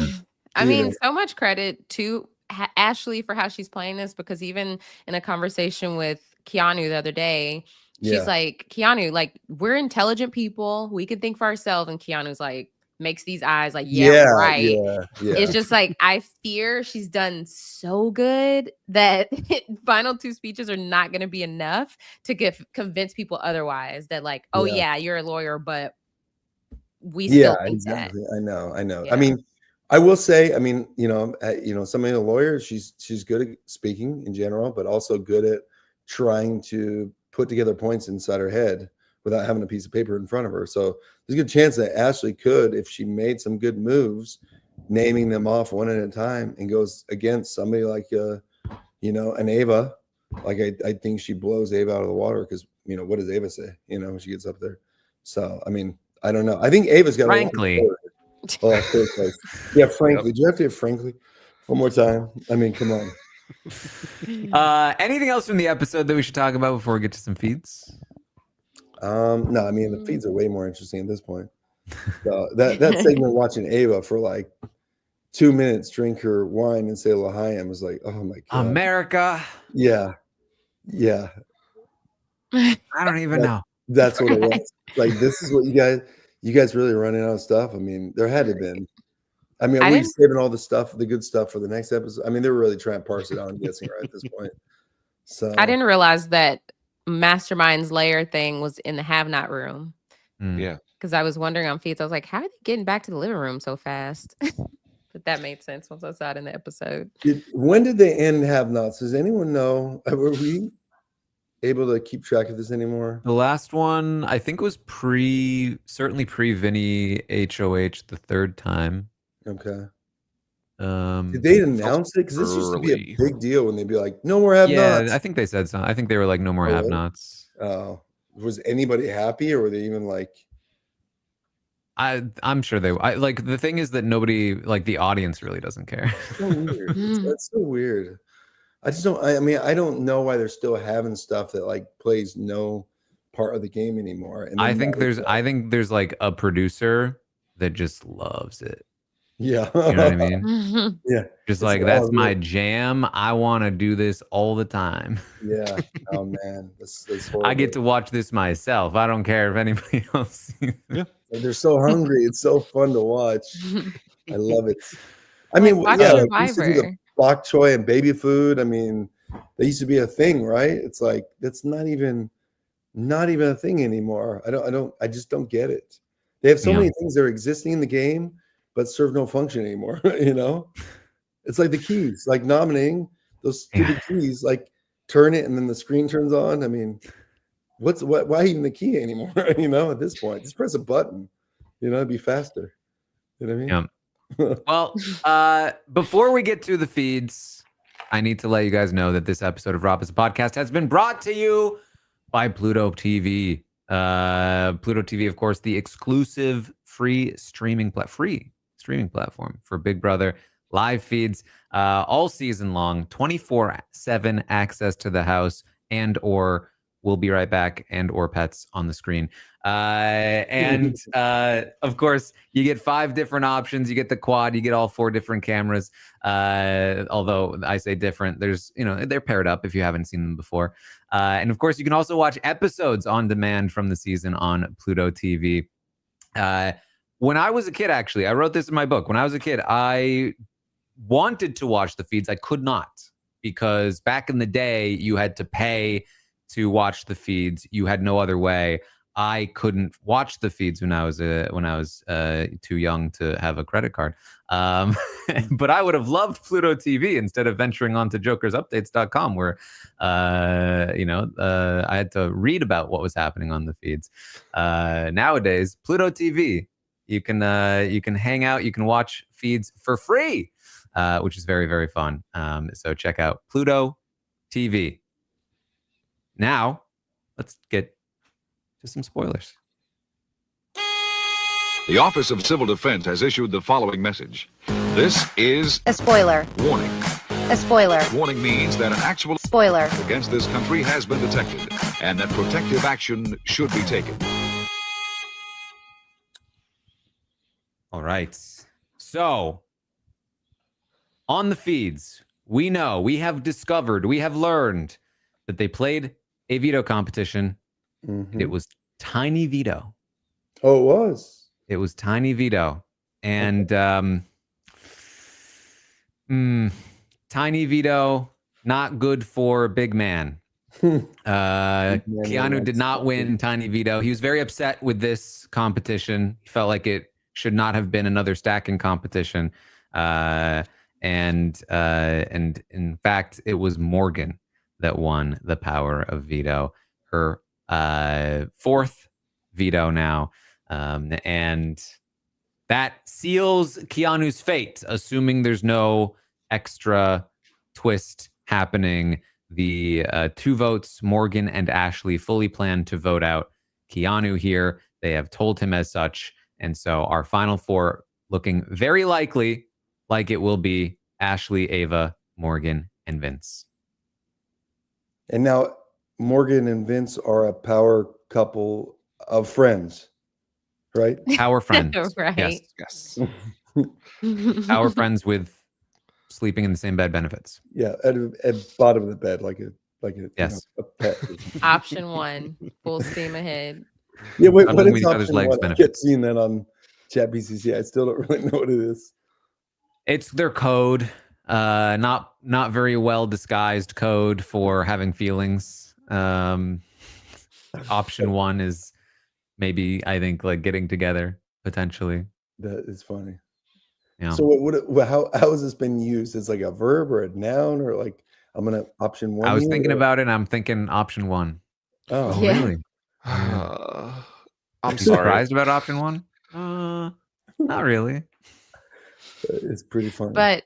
I mean, so much credit to Ashley for how she's playing this, because even in a conversation with Keanu the other day, she's like, Keanu, like, we're intelligent people. We can think for ourselves. And Keanu's like, makes these eyes like, right. It's just like, I fear she's done so good that final 2 speeches are not going to be enough to convince people otherwise, that like, oh yeah, you're a lawyer, but we still think exactly. that. I know. Yeah. I mean, I will say, I mean, you know, somebody, a lawyer, she's good at speaking in general, but also good at trying to put together points inside her head without having a piece of paper in front of her. So there's a good chance that Ashley could, if she made some good moves, naming them off one at a time, and goes against somebody like, you know, an Ava. Like, I think she blows Ava out of the water, because, you know, what does Ava say, you know, when she gets up there? So, I mean, I don't know. I think Ava's got frankly. Yeah, frankly. Do you have to have frankly one more time? I mean, come on. Anything else from the episode that we should talk about before we get to some feeds? No, I mean, the feeds are way more interesting at this point. So that segment watching Ava for like 2 minutes drink her wine and say L'Chaim was like, oh my god, America. Yeah. I don't even know. That's what it was. Like, this is what you guys really running out of stuff. I mean, there had to have been. I mean, we're saving all the good stuff for the next episode. I mean, they're really trying to parse it out, I'm guessing, right at this point. So I didn't realize that Mastermind's layer thing was in the have-not room. Yeah. Because I was wondering on feeds, I was like, how are they getting back to the living room so fast? But that made sense once I saw it in the episode. When did they end have-nots? Does anyone know? Were we able to keep track of this anymore? The last one, I think, was certainly pre-Vinny HOH the third time. Okay. Did they announce it? Because this used to be a big deal when they'd be like, no more have-nots. Yeah, I think they said something. I think they were like, no more have-nots. Oh, was anybody happy, or were they even like? I'm sure they like. The thing is that nobody, like, the audience really doesn't care. So weird. That's so weird. I just don't. I mean, I don't know why they're still having stuff that like plays no part of the game anymore. And I think there's like a producer that just loves it. Yeah, you know what I mean. Yeah, just like, that's my jam. I want to do this all the time. Yeah. Oh man, that's horrible. I get to watch this myself. I don't care if anybody else sees it. Yeah. They're so hungry. It's so fun to watch. I love it. I mean, like, yeah, like, we used to do the bok choy and baby food. I mean, they used to be a thing, right? It's like, that's not even a thing anymore. I just don't get it. They have so many things that are existing in the game but serve no function anymore. You know, it's like the keys, like nominating those stupid keys, like turn it and then the screen turns on. I mean, why even the key anymore? You know, at this point, just press a button. You know, it'd be faster. You know what I mean? Yeah. Well, before we get to the feeds, I need to let you guys know that this episode of RHAP as a podcast has been brought to you by Pluto TV. Pluto TV, of course, the exclusive free streaming platform for Big Brother live feeds all season long, 24/7 access to the house, and or We'll Be Right Back and or pets on the screen. And of course, you get 5 different options. You get the quad, you get all 4 different cameras. Although I say different, there's, you know, they're paired up if you haven't seen them before. And of course, you can also watch episodes on demand from the season on Pluto TV. When I was a kid, actually, I wrote this in my book. When I was a kid, I wanted to watch the feeds. I could not, because back in the day, you had to pay to watch the feeds. You had no other way. I couldn't watch the feeds when I was too young to have a credit card. But I would have loved Pluto TV instead of venturing onto jokersupdates.com, where I had to read about what was happening on the feeds. Nowadays, Pluto TV, you can hang out, you can watch feeds for free, which is very, very fun. So check out Pluto TV. Now, let's get to some spoilers. The Office of Civil Defense has issued the following message. This is a spoiler. Warning. A spoiler. Warning means that an actual spoiler against this country has been detected and that protective action should be taken. All right. So, on the feeds, we have discovered, we have learned that they played a veto competition. Mhm. It was Tiny Veto. Oh, it was. It was Tiny Veto. And Tiny Veto, not good for Big Man. Keanu did not win Tiny Veto. He was very upset with this competition. He felt like it should not have been another stacking competition. And in fact, it was Morgan that won the power of veto. Her fourth veto now. And that seals Keanu's fate, assuming there's no extra twist happening. The 2 votes, Morgan and Ashley, fully plan to vote out Keanu here. They have told him as such. And so our final 4 looking very likely like it will be Ashley, Ava, Morgan, and Vince. And now Morgan and Vince are a power couple of friends, right? Power friends. Right. Yes. Power friends with sleeping in the same bed benefits. Yeah, at bottom of the bed, like a Yes. a pet. Option 1, full steam ahead. Yeah, what Cuddling is with each other's option legs 1? I benefit. kept seeing that on Chat BCC. I still don't really know what it is. It's their code. Not very well disguised code for having feelings. Option 1 is maybe, I think, like getting together potentially. That is funny. Yeah. So how has this been used? As like a verb or a noun, or like I'm gonna option 1? I was thinking about it, and I'm thinking option 1. Oh, Yeah. Really? I'm You sorry. surprised about option 1? Not really. it's pretty funny. But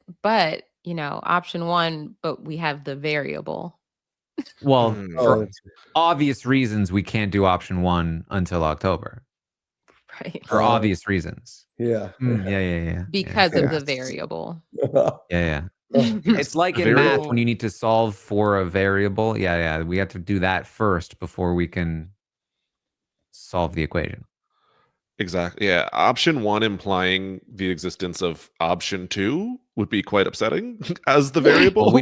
option 1, but we have the variable. Well, Mm. Oh, for that's- obvious reasons, we can't do option 1 until October. Right. For obvious reasons. yeah. Yeah. Because of the Yes. variable. Yeah. It's like in Variable. math when you need to solve for a variable. Yeah. We have to do that first before we can solve the equation. Exactly. Yeah. Option 1 implying the existence of option 2 would be quite upsetting as the variable. Well,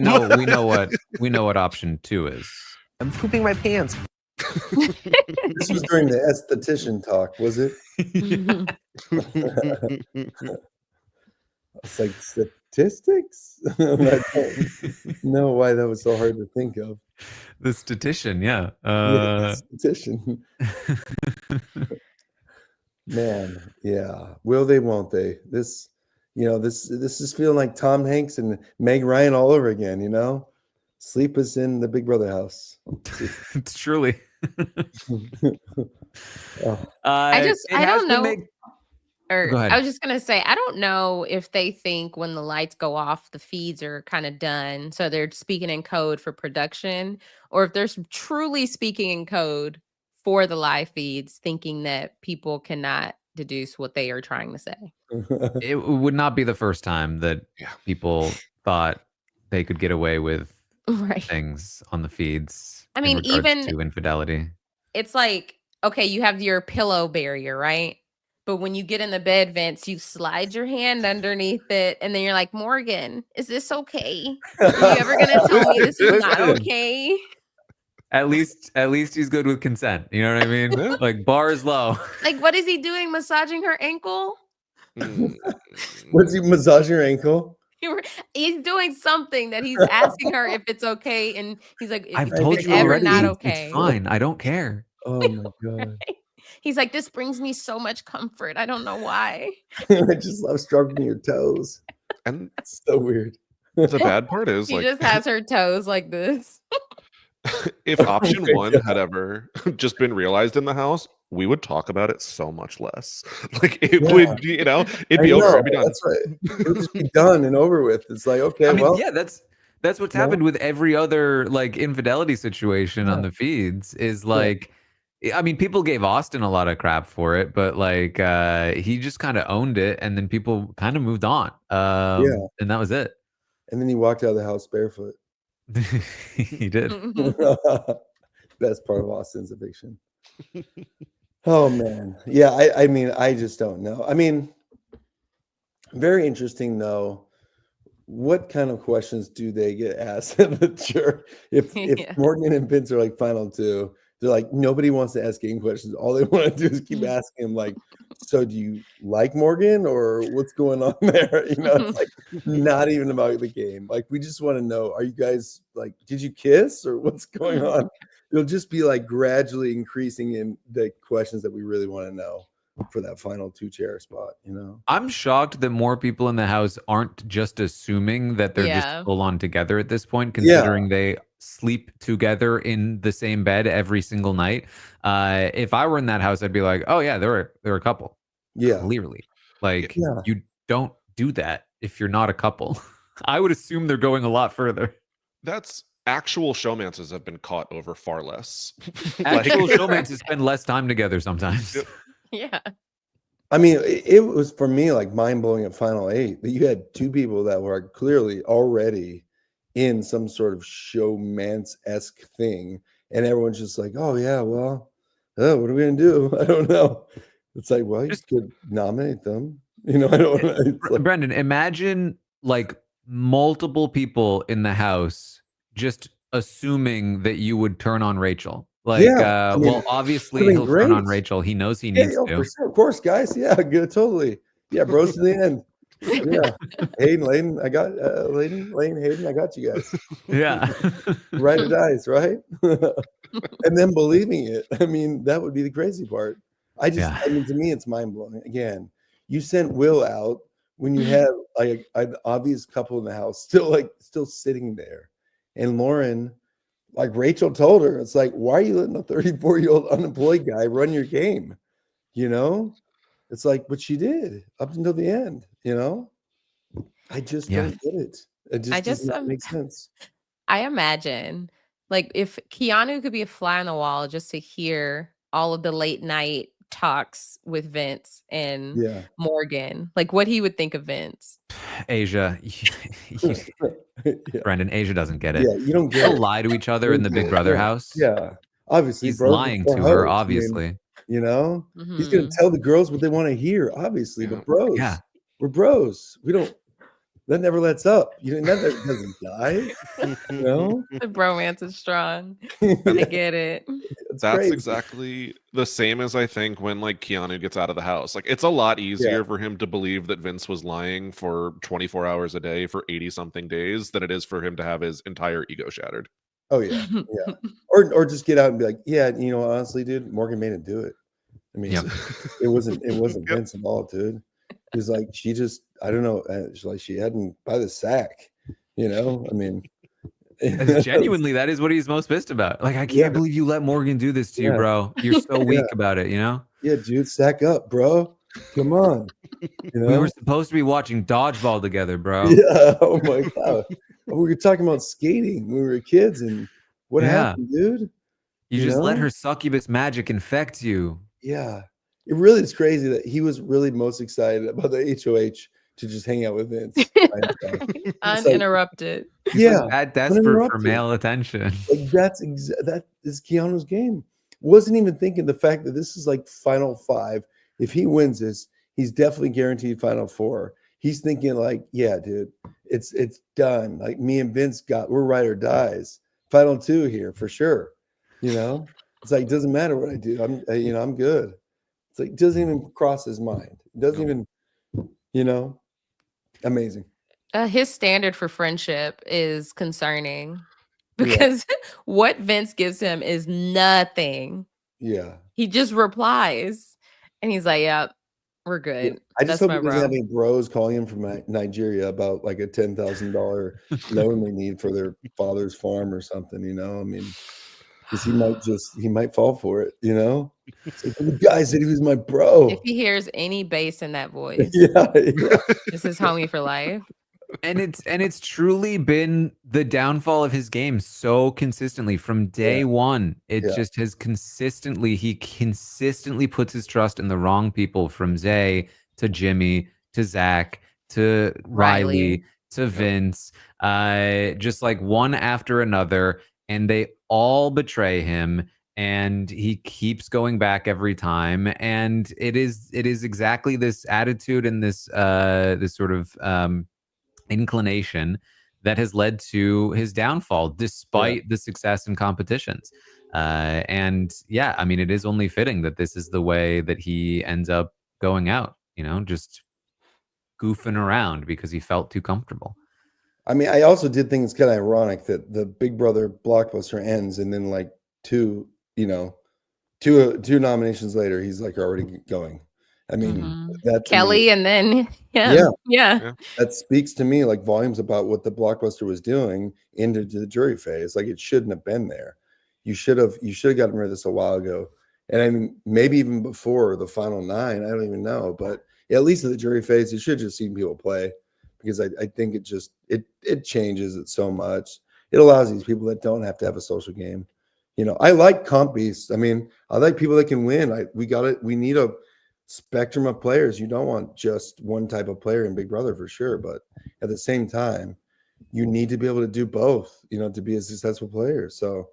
we know what option 2 is. I'm pooping my pants. This was during the esthetician talk, was it? It's like statistics. I don't know why that was so hard to think of. The statistician, yeah. Esthetician. Man, yeah. Will they? Won't they? This is feeling like Tom Hanks and Meg Ryan all over again. Sleep is in the Big Brother house. It's truly. Oh, I don't know. Go ahead. I was just gonna say, I don't know if they think when the lights go off, the feeds are kind of done, so they're speaking in code for production, or if they're truly speaking in code for the live feeds, thinking that people cannot deduce what they are trying to say. It would not be the first time that Yeah. people thought they could get away with Right. things on the feeds. I in mean, regards even to infidelity. it's like, okay, you have your pillow barrier, right? But when you get in the bed, Vince, you slide your hand underneath it, and then you're like, Morgan, is this okay? Are you ever gonna tell me this is not Listen. okay? At least he's good with consent. You know what I mean? Yeah. Like bar is low. Like, what is he doing? Massaging her ankle? Was he massaging her ankle? He's doing something that he's asking her if it's okay, and he's like, I've if told it's you ever already. not It's okay. fine. I don't care. Oh my god. He's like, this brings me so much comfort. I don't know why. I just love stroking your toes. And It's so weird. the bad part is, He like, just has her toes like this. if option one had ever just been realized in the house, we would talk about it so much less. Like it Yeah. would, you know, it'd be I over. know, It'd be done. that's right. It would just be done and over with. It's like, okay, I mean, well, yeah, that's what's No. happened with every other like infidelity situation on Yeah. the feeds is like, I mean, people gave Austin a lot of crap for it, but like he just kind of owned it, and then people kind of moved on. And that was it. and then he walked out of the house barefoot. He did. Best part of Austin's eviction. Oh man. Yeah, I mean, I just don't know. I mean, very interesting though. What kind of questions do they get asked at the church? If Yeah. Morgan and Vince are like final two, they're like, nobody wants to ask game questions. All they want to do is keep asking him, like, so do you like Morgan or what's going on there? You know, it's like not even about the game. Like, we just want to know, are you guys like, did you kiss or what's going on? It'll just be like gradually increasing in the questions that we really want to know for that final 2-chair spot, you know? I'm shocked that more people in the house aren't just assuming that they're Yeah. just full on together at this point, considering they sleep together in the same bed every single night. If I were in that house, I'd be like, oh yeah, they're a couple. Yeah. Clearly. Like Yeah. you don't do that if you're not a couple. I would assume they're going a lot further. That's actual showmances have been caught over far less. Actual showmates spend less time together sometimes. Yep. Yeah. I mean, it was for me like mind blowing at Final 8 that you had two people that were clearly already in some sort of showmance-esque thing, and everyone's just like, "Oh yeah, well, what are we gonna do? I don't know." It's like, well, you Just- could nominate them. You know, I don't. It's like, Brendon, imagine like multiple people in the house just assuming that you would turn on Rachel. Like, Yeah, I mean, well, obviously would've been he'll turn on great. Rachel. He knows he yeah, needs for to. sure, of course, guys. Yeah, good, totally. Yeah, bros to the end. Yeah, Hayden, Layden, I got Lane, Hayden, I got you guys. Yeah. Right or dies, right? And then believing it. I mean, that would be the crazy part. I mean, to me, it's mind blowing. Again, you sent Will out when you had like an obvious couple in the house, still sitting there, and Lauren, like Rachel told her, it's like, why are you letting a 34-year-old unemployed guy run your game? You know, it's like, but she did up until the end. You know, I just don't get it. It just does not make sense. I imagine like if Keanu could be a fly on the wall just to hear all of the late night talks with Vince and Morgan, like what he would think of Vince. Asia. Brendon, Asia doesn't get it. Yeah, you don't get They'll it. lie to each other in the Big Brother house. Yeah, obviously. He's bros lying before to her, hoes. obviously. I mean, you know, he's going to tell the girls what they want to hear, obviously. But bros, we're bros. We don't, that never lets up. You know, that doesn't die. You know? The bromance is strong. I get it. That's crazy. exactly the same as I think when like Keanu gets out of the house. Like it's a lot easier for him to believe that Vince was lying for 24 hours a day for 80 something days than it is for him to have his entire ego shattered. Oh yeah, yeah. Or just get out and be like, yeah, you know, honestly, dude, Morgan made him do it. I mean, it wasn't Vince at all, dude. He's like, she just, I don't know, she had him by the sack, you know. I mean, genuinely, that is what he's most pissed about. Like, I can't believe you let Morgan do this to you, bro. You're so weak about it, you know? Yeah, dude, stack up, bro. Come on. You know? We were supposed to be watching dodgeball together, bro. Yeah. Oh my god. We were talking about skating when we were kids, and what happened, dude? You just let her succubus magic infect you. Yeah. It really is crazy that he was really most excited about the HOH to just hang out with Vince. Uninterrupted. Yeah. That desperate for male attention. Like that is Keanu's game. Wasn't even thinking the fact that this is like final 5. If he wins this, he's definitely guaranteed final 4. He's thinking like, yeah, dude, it's done. Like me and Vince we're ride or dies. Final 2 here for sure. You know, it's like, it doesn't matter what I do. I'm good. It's like, it doesn't even cross his mind. It doesn't even, amazing. His standard for friendship is concerning Yeah. because what Vince gives him is nothing. Yeah. He just replies and he's like, "Yep, we're Yeah. good." I just That's hope my he doesn't bro. have any bros calling him from Nigeria about like a $10,000 loan they need for their father's farm or something, I mean, because he might fall for it, It's like, the guy said he was my bro. If he hears any bass in that voice, Yeah. it's his homie for life. And it's truly been the downfall of his game so consistently from day one. It Yeah. just has he consistently puts his trust in the wrong people, from Zay to Jimmy to Zach to Riley to Vince, just like one after another, and they all betray him. And he keeps going back every time, and it is exactly this attitude and this sort of inclination that has led to his downfall, despite the success in competitions. And yeah, I mean, it is only fitting that this is the way that he ends up going out, just goofing around because he felt too comfortable. I mean, I also did think it's kind of ironic that the Big Brother blockbuster ends, and then like two nominations later, he's like already going. I mean, that to Kelly me, and then yeah, that speaks to me like volumes about what the blockbuster was doing into the jury phase. Like, it shouldn't have been there. You should have gotten rid of this a while ago. And I mean, maybe even before the final 9. I don't even know, but at least in the jury phase, you should have just seen people play, because I think it changes it so much. It allows these people that don't have to have a social game. I like comp beasts. I mean, I like people that can win. We need a spectrum of players. You don't want just one type of player in Big Brother, for sure, but at the same time, you need to be able to do both, to be a successful player. So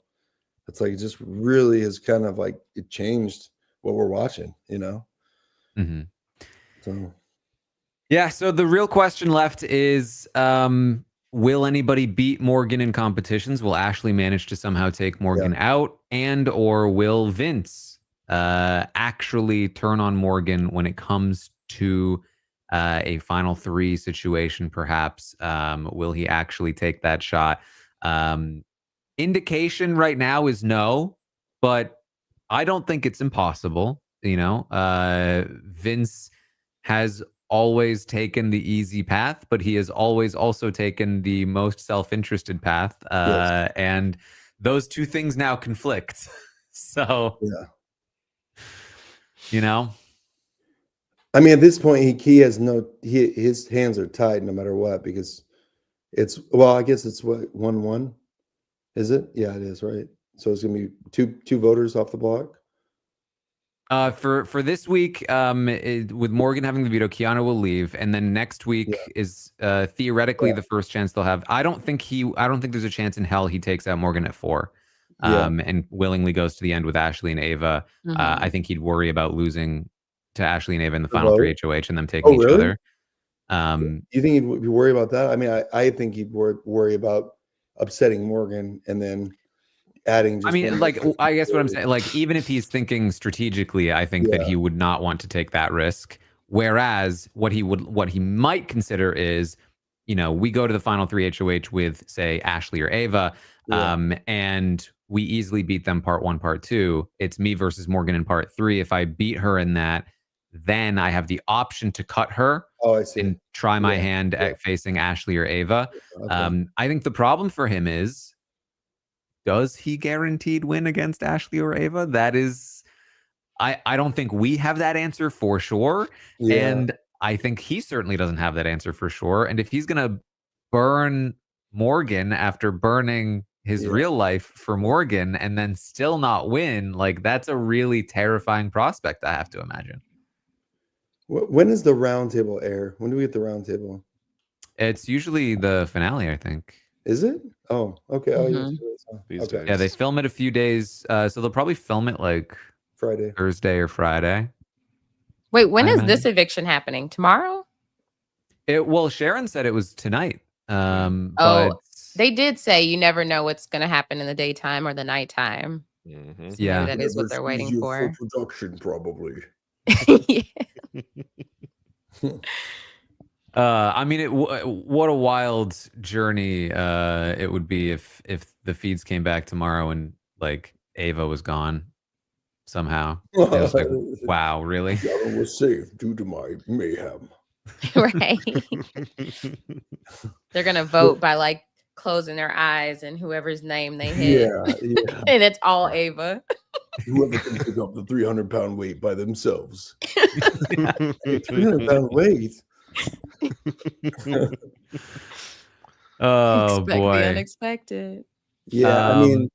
it's like, it just really has kind of like, it changed what we're watching, Mhm. So yeah, so the real question left is, will anybody beat Morgan in competitions? Will Ashley manage to somehow take Morgan out? And or will Vince actually turn on Morgan when it comes to a final 3 situation, perhaps? Will he actually take that shot? Indication right now is no, but I don't think it's impossible. Vince has always taken the easy path, but he has always also taken the most self-interested path. And those two things now conflict. So, I mean, at this point, he has his hands are tied no matter what, because I guess it's what, 1-1. Is it? Yeah, it is, right? So it's gonna be two voters off the block. For this week, with Morgan having the veto, Keanu will leave, and then next week is theoretically the first chance they'll have. I don't think there's a chance in hell he takes out Morgan at 4, and willingly goes to the end with Ashley and Ava. I think he'd worry about losing to Ashley and Ava in the final 3 HOH and them taking each other. You think he'd be worried about that? I mean, I think he'd worry about upsetting Morgan and then adding just, I mean, like, I guess what I'm saying, like, even if he's thinking strategically, I think that he would not want to take that risk. Whereas what he might consider is, we go to the final 3 HOH with, say, Ashley or Ava, and we easily beat them part 1, part 2. It's me versus Morgan in part 3. If I beat her in that, then I have the option to cut her and try my hand at facing Ashley or Ava. I think the problem for him is, does he guaranteed win against Ashley or Ava? That is, I don't think we have that answer for sure. And I think he certainly doesn't have that answer for sure. And if he's going to burn Morgan after burning his real life for Morgan and then still not win, like, that's a really terrifying prospect, I have to imagine. When is the roundtable air? When do we get the roundtable? It's usually the finale, I think. Is it? Oh, okay. These days. Yeah, they film it a few days. So they'll probably film it like Friday, Thursday or Friday. Wait, when is this eviction happening? Tomorrow? Well, Sharon said it was tonight. But they did say you never know what's going to happen in the daytime or the nighttime. Mhm. So Yeah. maybe that is what they're waiting for. Production, probably. Yeah. I mean, what a wild journey it would be if the feeds came back tomorrow and like Ava was gone somehow. It was like, wow, really? Keanu was saved due to my mayhem. Right. They're gonna vote by like closing their eyes and whoever's name they hit. Yeah. And it's all Ava. Whoever can pick up the 300-pound weight by themselves. 300-pound weight. Oh Expect the boy. unexpected. Yeah, I mean,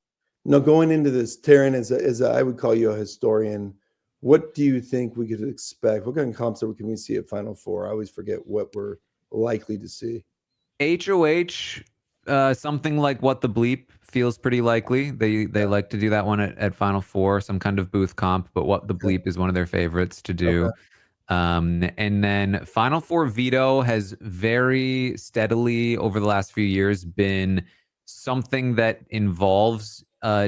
no, going into this, Taran, as I would call you a historian, what do you think we could expect? What kind of comps can we see at Final Four? I always forget what we're likely to see. HOH, something like What the Bleep feels pretty likely. They like to do that one at Final Four, some kind of booth comp, but What the Bleep is one of their favorites to do. Okay. And then Final Four Veto has very steadily over the last few years been something that involves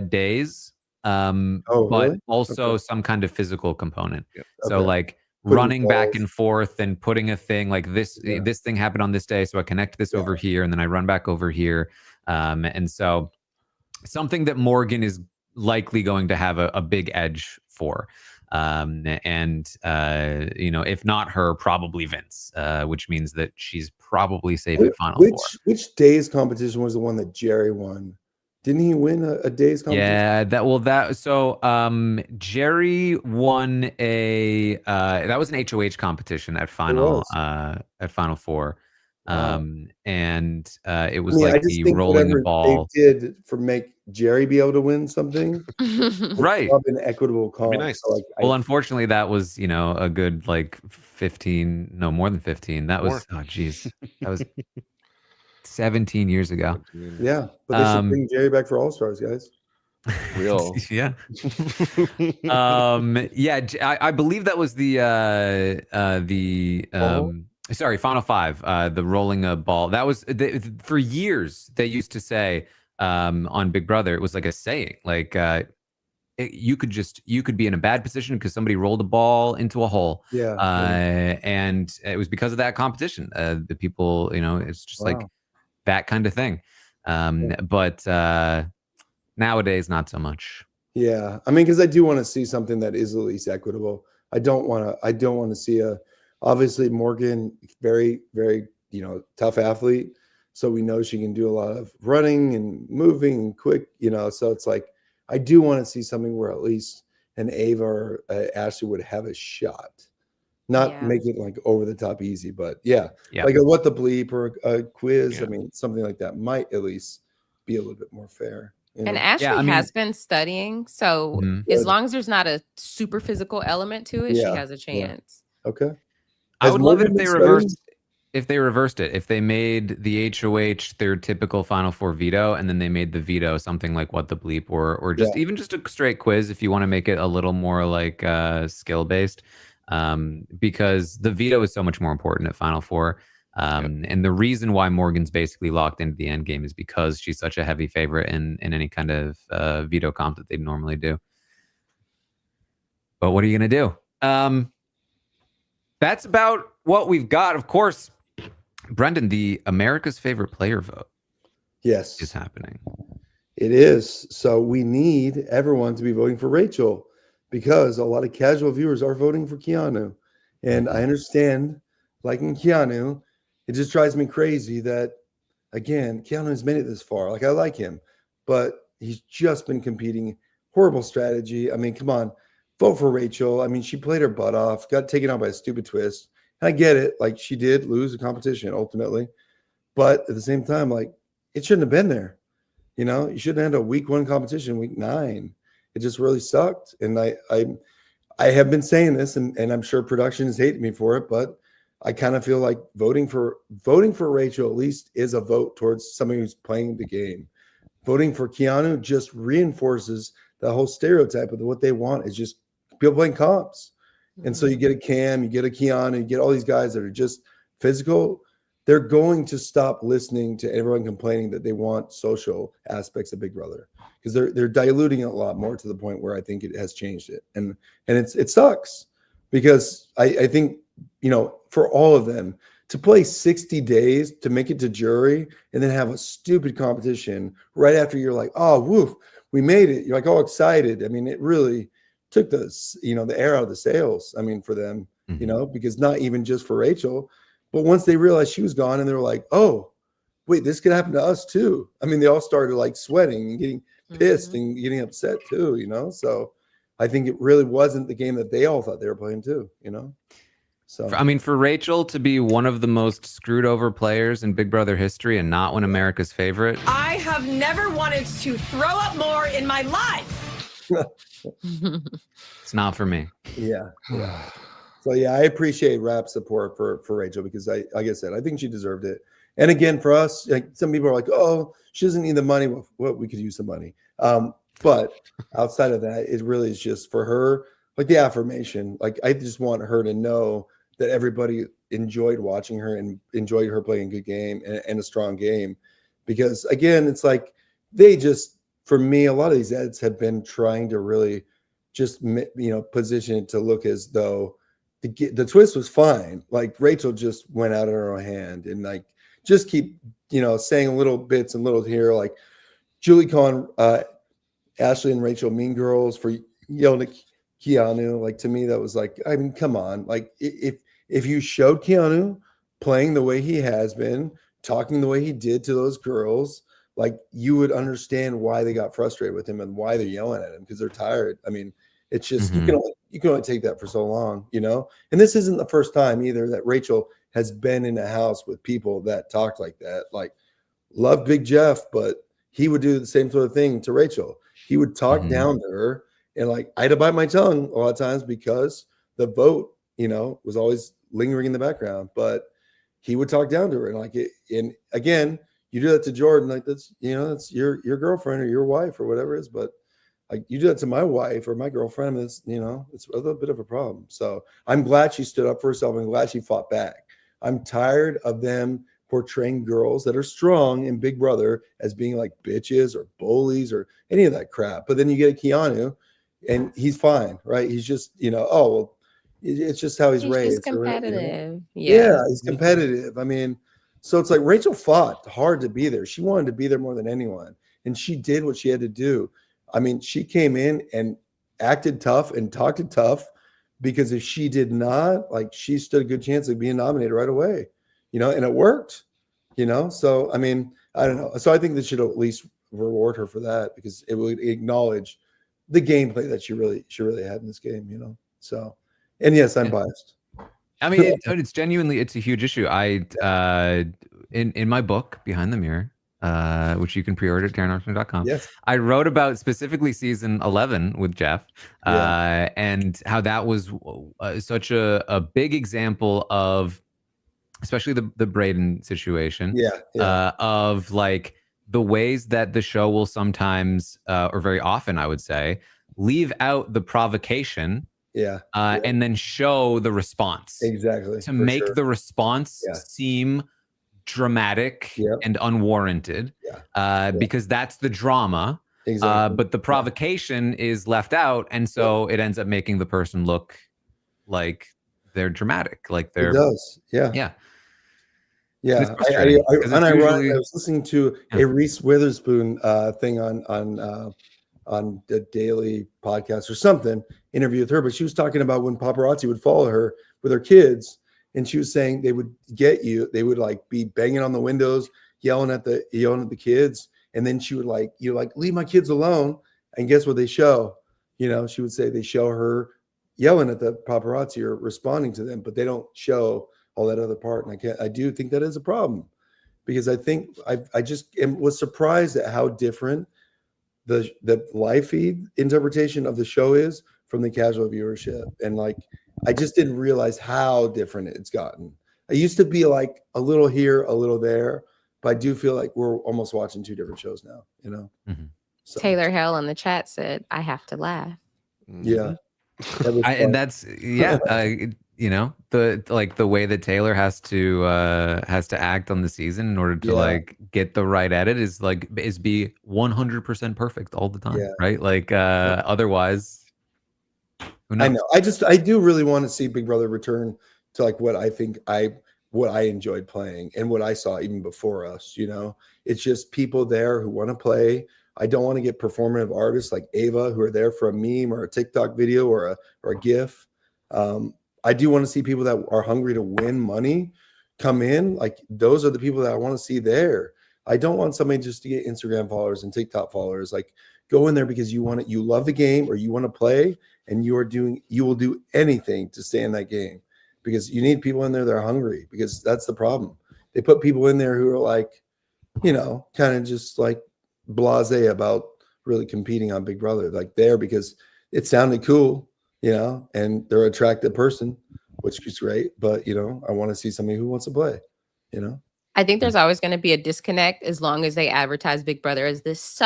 days, but really? also Okay. some kind of physical component. Yep. So Okay. like Putting running back balls. and forth and putting a thing like this, Yeah. this thing happened on this day, so I connect this over here and then I run back over here. And so something that Morgan is likely going to have a big edge for. And if not her, probably Vince, which means that she's probably safe at Final Four. Which day's competition was the one that Jerry won? Didn't he win a day's competition? Yeah, Jerry won that was an HOH competition at Final Four. Wow. And it was I like just the think rolling the whatever ball. they did for make Jerry be able to win something, Right. an equitable call. That'd be nice. So, Well, unfortunately, that was, a good like 15, no, more than 15. That was, oh, geez. That was 17 years ago. yeah, but they should bring Jerry back for All Stars, guys. Real. Yeah. I believe that was Final Five, the rolling a ball. That was for years they used to say on Big Brother, it was like a saying, like you could be in a bad position because somebody rolled a ball into a hole. Yeah. And it was because of that competition. The people, it's just like that kind of thing. But nowadays, not so much. Yeah, I mean, because I do want to see something that is at least equitable. I don't want to see obviously Morgan, very, very, tough athlete. So we know she can do a lot of running and moving and quick, so it's like, I do want to see something where at least an Ava or Ashley would have a shot. Not make it like over the top easy, but like a What the Bleep or a quiz. Yeah. I mean, something like that might at least be a little bit more fair. And Ashley has been studying, so as long as there's not a super physical element to it, she has a chance. Okay. I would love it if they reversed it. If they made the HOH their typical Final Four veto, and then they made the veto something like What the Bleep, or just even just a straight quiz if you want to make it a little more like skill based, because the veto is so much more important at Final Four. And the reason why Morgan's basically locked into the end game is because she's such a heavy favorite in any kind of veto comp that they normally do. But what are you going to do? That's about what we've got. Of course, Brendon, the America's Favorite Player vote is happening. It is. So we need everyone to be voting for Rachel because a lot of casual viewers are voting for Keanu. And I understand liking Keanu. It just drives me crazy that, again, Keanu has made it this far. Like, I like him, but he's just been competing. Horrible strategy. I mean, come on, vote for Rachel. I mean, she played her butt off, got taken out by a stupid twist. And I get it. Like, she did lose the competition ultimately. But at the same time, like, it shouldn't have been there. You shouldn't have had a week 1 competition, week 9. It just really sucked. And I have been saying this, and I'm sure production has hated me for it, but I kind of feel like voting for Rachel at least is a vote towards somebody who's playing the game. Voting for Keanu just reinforces the whole stereotype of what they want is just people playing comps. And so you get a Cam, you get a Keanu, you get all these guys that are just physical. they're going to stop listening to everyone complaining that they want social aspects of Big Brother, because they're diluting it a lot more to the point where I think it has changed it, and it sucks, because I think, you know, for all of them to play 60 days to make it to jury and then have a stupid competition right after you're like, oh, woof, we made it. You're like all excited. I mean, it really took the, you know, the air out of the sails. I mean, for them, you know, because not even just for Rachel, but once they realized she was gone and they were like, oh, wait, this could happen to us too. I mean, they all started like sweating and getting pissed and getting upset too, you know? So I think it really wasn't the game that they all thought they were playing too, you know? So I mean, for Rachel to be one of the most screwed over players in Big Brother history and not win America's favorite. I have never wanted to throw up more in my life. It's not for me. Yeah. So yeah, I appreciate RHAP support for Rachel, because like I said, I think she deserved it. And again, for us, like, some people are like, oh, she doesn't need the money. Well, we could use some money. But outside of that, it really is just for her, like the affirmation. Like, I just want her to know that everybody enjoyed watching her and enjoyed her playing a good game and a strong game. Because again, it's like they just, for me, a lot of these ads have been trying to really just, you know, position it to look as though the twist was fine. Like, Rachel just went out of her own hand and like just keep, you know, saying little bits and little here, like Julie calling Ashley and Rachel mean girls for yelling at Keanu. Like, to me, that was like, I mean, come on. Like, if you showed Keanu playing the way he has been, talking the way he did to those girls, like, you would understand why they got frustrated with him and why they're yelling at him, because they're tired. I mean, it's just, you can only take that for so long, you know? And this isn't the first time either that Rachel has been in a house with people that talked like that. Like, love Big Jeff, but he would do the same sort of thing to Rachel. He would talk down to her, and like, I had to bite my tongue a lot of times because the vote, you know, was always lingering in the background, but he would talk down to her. And like, and again, you do that to Jordan, like, that's, you know, that's your girlfriend or your wife or whatever it is. But like, you do that to my wife or my girlfriend, it's, you know, it's a little bit of a problem. So I'm glad she stood up for herself. I'm glad she fought back. I'm tired of them portraying girls that are strong in Big Brother as being like bitches or bullies or any of that crap. But then you get a Keanu and he's fine, right? He's just, you know, oh, well, it's just how he's raised. Just competitive. Yeah, he's competitive. I mean, so it's like Rachel fought hard to be there. She wanted to be there more than anyone. And she did what she had to do. I mean, she came in and acted tough and talked tough, because if she did not, like, she stood a good chance of being nominated right away, you know, and it worked, you know? So, I mean, I don't know. So I think they should at least reward her for that, because it would acknowledge the gameplay that she really had in this game, you know? So, and yes, I'm biased. I mean, it's genuinely, it's a huge issue. In my book, Behind the Mirror, which you can pre-order at taranarmstrong.com. Yes. I wrote about specifically season 11 with Jeff, and how that was such a big example of, especially the Brendon situation, of like the ways that the show will sometimes, or very often, I would say, leave out the provocation, and then show the response. Exactly. To make the response seem dramatic and unwarranted, because that's the drama. Exactly. But the provocation is left out, and so it ends up making the person look like they're dramatic, like they're. It does. Yeah. I was listening to a Reese Witherspoon thing on the daily podcast or something, interview with her, but she was talking about when paparazzi would follow her with her kids, and she was saying they would they would like be banging on the windows, yelling at the kids, and then she would like, leave my kids alone. And guess what they show? You know, she would say they show her yelling at the paparazzi or responding to them, but they don't show all that other part. And I do think that is a problem, because I think I just was surprised at how different the live feed interpretation of the show is from the casual viewership. And like, I just didn't realize how different it's gotten. I used to be like a little here, a little there, but I do feel like we're almost watching two different shows now, you know? So. Taylor Hell in the chat said, I have to laugh. Yeah. And that's, the way that Taylor has to act on the season in order to like get the right edit is be 100% perfect all the time, right? Like otherwise, who knows? I know. I do really want to see Big Brother return to like what I enjoyed playing and what I saw even before us. It's just people there who want to play. I don't want to get performative artists like Ava who are there for a meme or a TikTok video or a GIF. I do want to see people that are hungry to win money come in. Like those are the people that I want to see there. I don't want somebody just to get Instagram followers and TikTok followers. Like go in there because you love the game or you want to play, and you will do anything to stay in that game, because you need people in there that are hungry, because that's the problem. They put people in there who are like, kind of just like blasé about really competing on Big Brother, like there because it sounded cool, and they're an attractive person, which is great. But, I want to see somebody who wants to play, I think there's always going to be a disconnect as long as they advertise Big Brother as this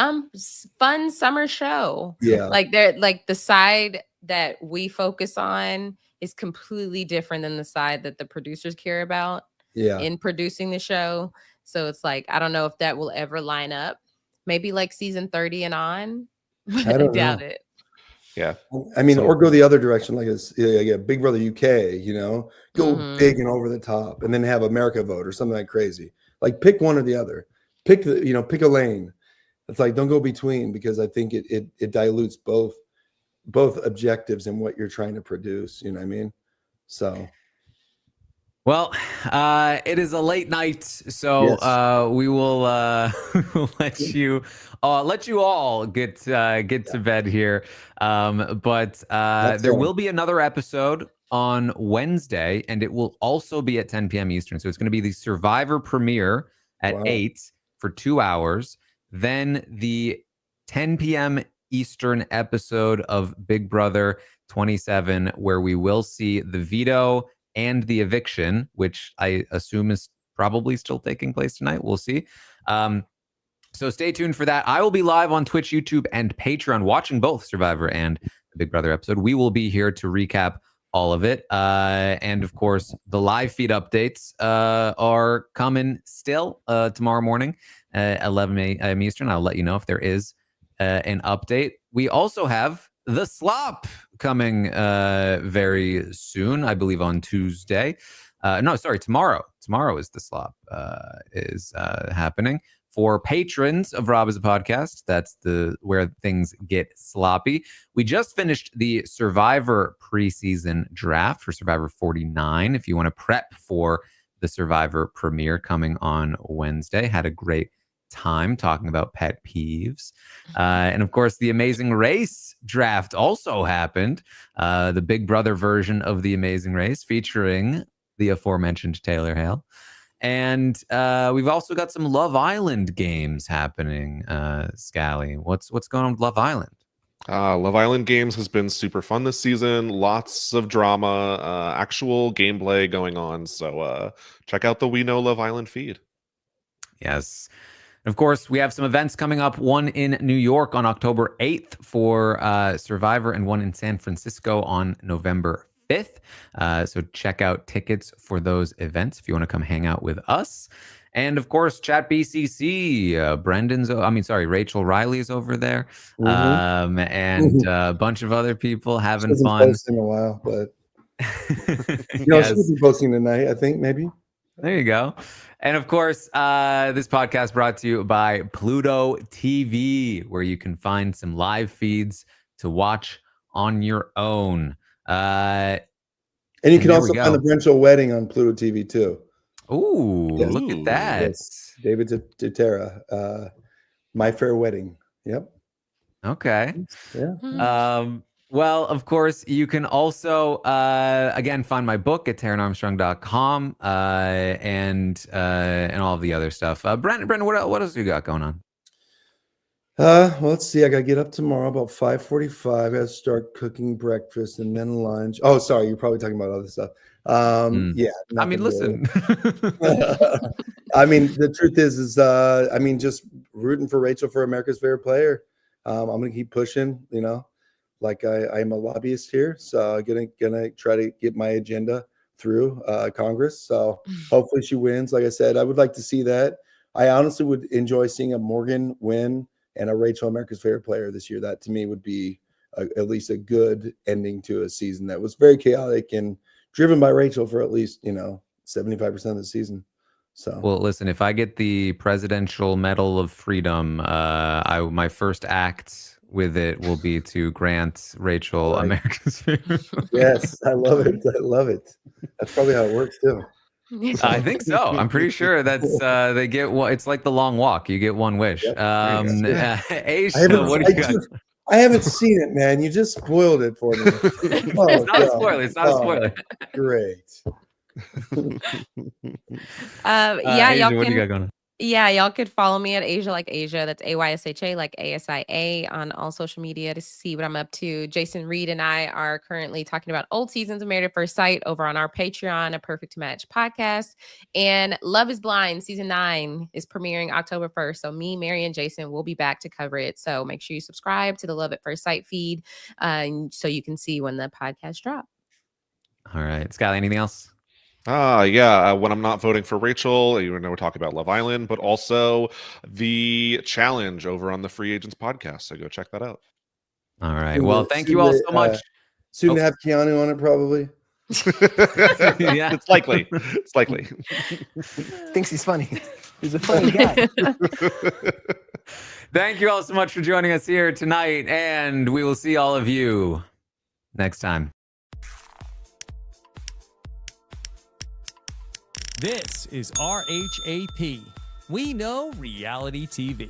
fun summer show. Yeah. Like they're like the side that we focus on is completely different than the side that the producers care about in producing the show. So it's like, I don't know if that will ever line up. Maybe like season 30 and on. I don't doubt know. it. Yeah. I mean, or go the other direction, like a Big Brother UK, go big and over the top, and then have America vote or something like crazy. Like pick one or the other. Pick a lane. It's like don't go between, because I think it dilutes both objectives and what you're trying to produce. You know what I mean? So. Well, it is a late night, so we will let you all get to bed here. But there will be another episode on Wednesday, and it will also be at 10 p.m. Eastern. So it's going to be the Survivor premiere at 8 for 2 hours. Then the 10 p.m. Eastern episode of Big Brother 27, where we will see the Veto and the Eviction, which I assume is probably still taking place tonight. We'll see. So stay tuned for that. I will be live on Twitch, YouTube, and Patreon watching both Survivor and the Big Brother episode. We will be here to recap all of it. And of course, the live feed updates are coming still tomorrow morning at 11 a.m. Eastern. I'll let you know if there is an update. We also have the Slop coming very soon, I believe on Tuesday. Tomorrow. Tomorrow is the Slop is happening. For patrons of Rob as a Podcast, that's where things get sloppy. We just finished the Survivor preseason draft for Survivor 49. If you want to prep for the Survivor premiere coming on Wednesday, had a great time talking about pet peeves. And of course, the Amazing Race draft also happened. The Big Brother version of the Amazing Race featuring the aforementioned Taylor Hale. And we've also got some Love Island games happening. Scally, what's going on with Love Island? Love Island games has been super fun this season. Lots of drama, actual gameplay going on. So check out the We Know Love Island feed. Yes. Of course, we have some events coming up. One in New York on October 8th for Survivor, and one in San Francisco on November 5th. So check out tickets for those events if you want to come hang out with us. And of course, Chat BCC, Rachel Reilly is over there. And a bunch of other people having fun. Posted in a while, but yes. she'll be posting tonight, I think, maybe. There you go. And of course, this podcast brought to you by Pluto TV, where you can find some live feeds to watch on your own. And you can also find the Brendon Wedding on Pluto TV too. Ooh, look at that. Yes. David Tutera, My Fair Wedding. Yep. Okay. Yeah. Well, of course, you can also, again, find my book at taranarmstrong.com and all of the other stuff. Brendon, what else you got going on? Well, let's see. I got to get up tomorrow about 5:45. I got to start cooking breakfast and then lunch. Oh, sorry. You're probably talking about other stuff. Yeah. I mean, listen. I mean, the truth is just rooting for Rachel for America's Favorite Player. I'm going to keep pushing, like I'm a lobbyist here, so gonna try to get my agenda through Congress. So hopefully she wins. Like I said, I would like to see that. I honestly would enjoy seeing a Morgan win and a Rachel America's Favorite Player this year. That to me would be at least a good ending to a season that was very chaotic and driven by Rachel for at least 75% of the season. So Well, listen, if I get the Presidential Medal of Freedom, my first act with it will be to grant Rachel America's Favorite. Yes, I love it. I love it. That's probably how it works too. I think so. I'm pretty sure that's they get one. It's like the long walk. You get one wish. Yep. Aysha, what do you got? I haven't seen it, man. You just spoiled it for me. Oh, It's not a spoiler. It's not a spoiler. Great. Yeah, Aysha, y'all what do you got can. going on? Yeah, y'all could follow me at Aysha like Asia. That's AYSHA like ASIA on all social media to see what I'm up to. Jason Reed and I are currently talking about old seasons of Married at First Sight over on our Patreon, A Perfect Match podcast. And Love is Blind season 9 is premiering October 1st. So me, Mary, and Jason will be back to cover it. So make sure you subscribe to the Love at First Sight feed so you can see when the podcast drop. All right, Skyly, anything else? When I'm not voting for Rachel, you know, we're talking about Love Island, but also the challenge over on the Free Agents podcast. So go check that out. All right. Well, thank you all so much. Soon to have Keanu on it, probably. Yeah, It's likely. It's likely. Thinks he's funny. He's a funny guy. Thank you all so much for joining us here tonight, and we will see all of you next time. This is RHAP. We know reality TV.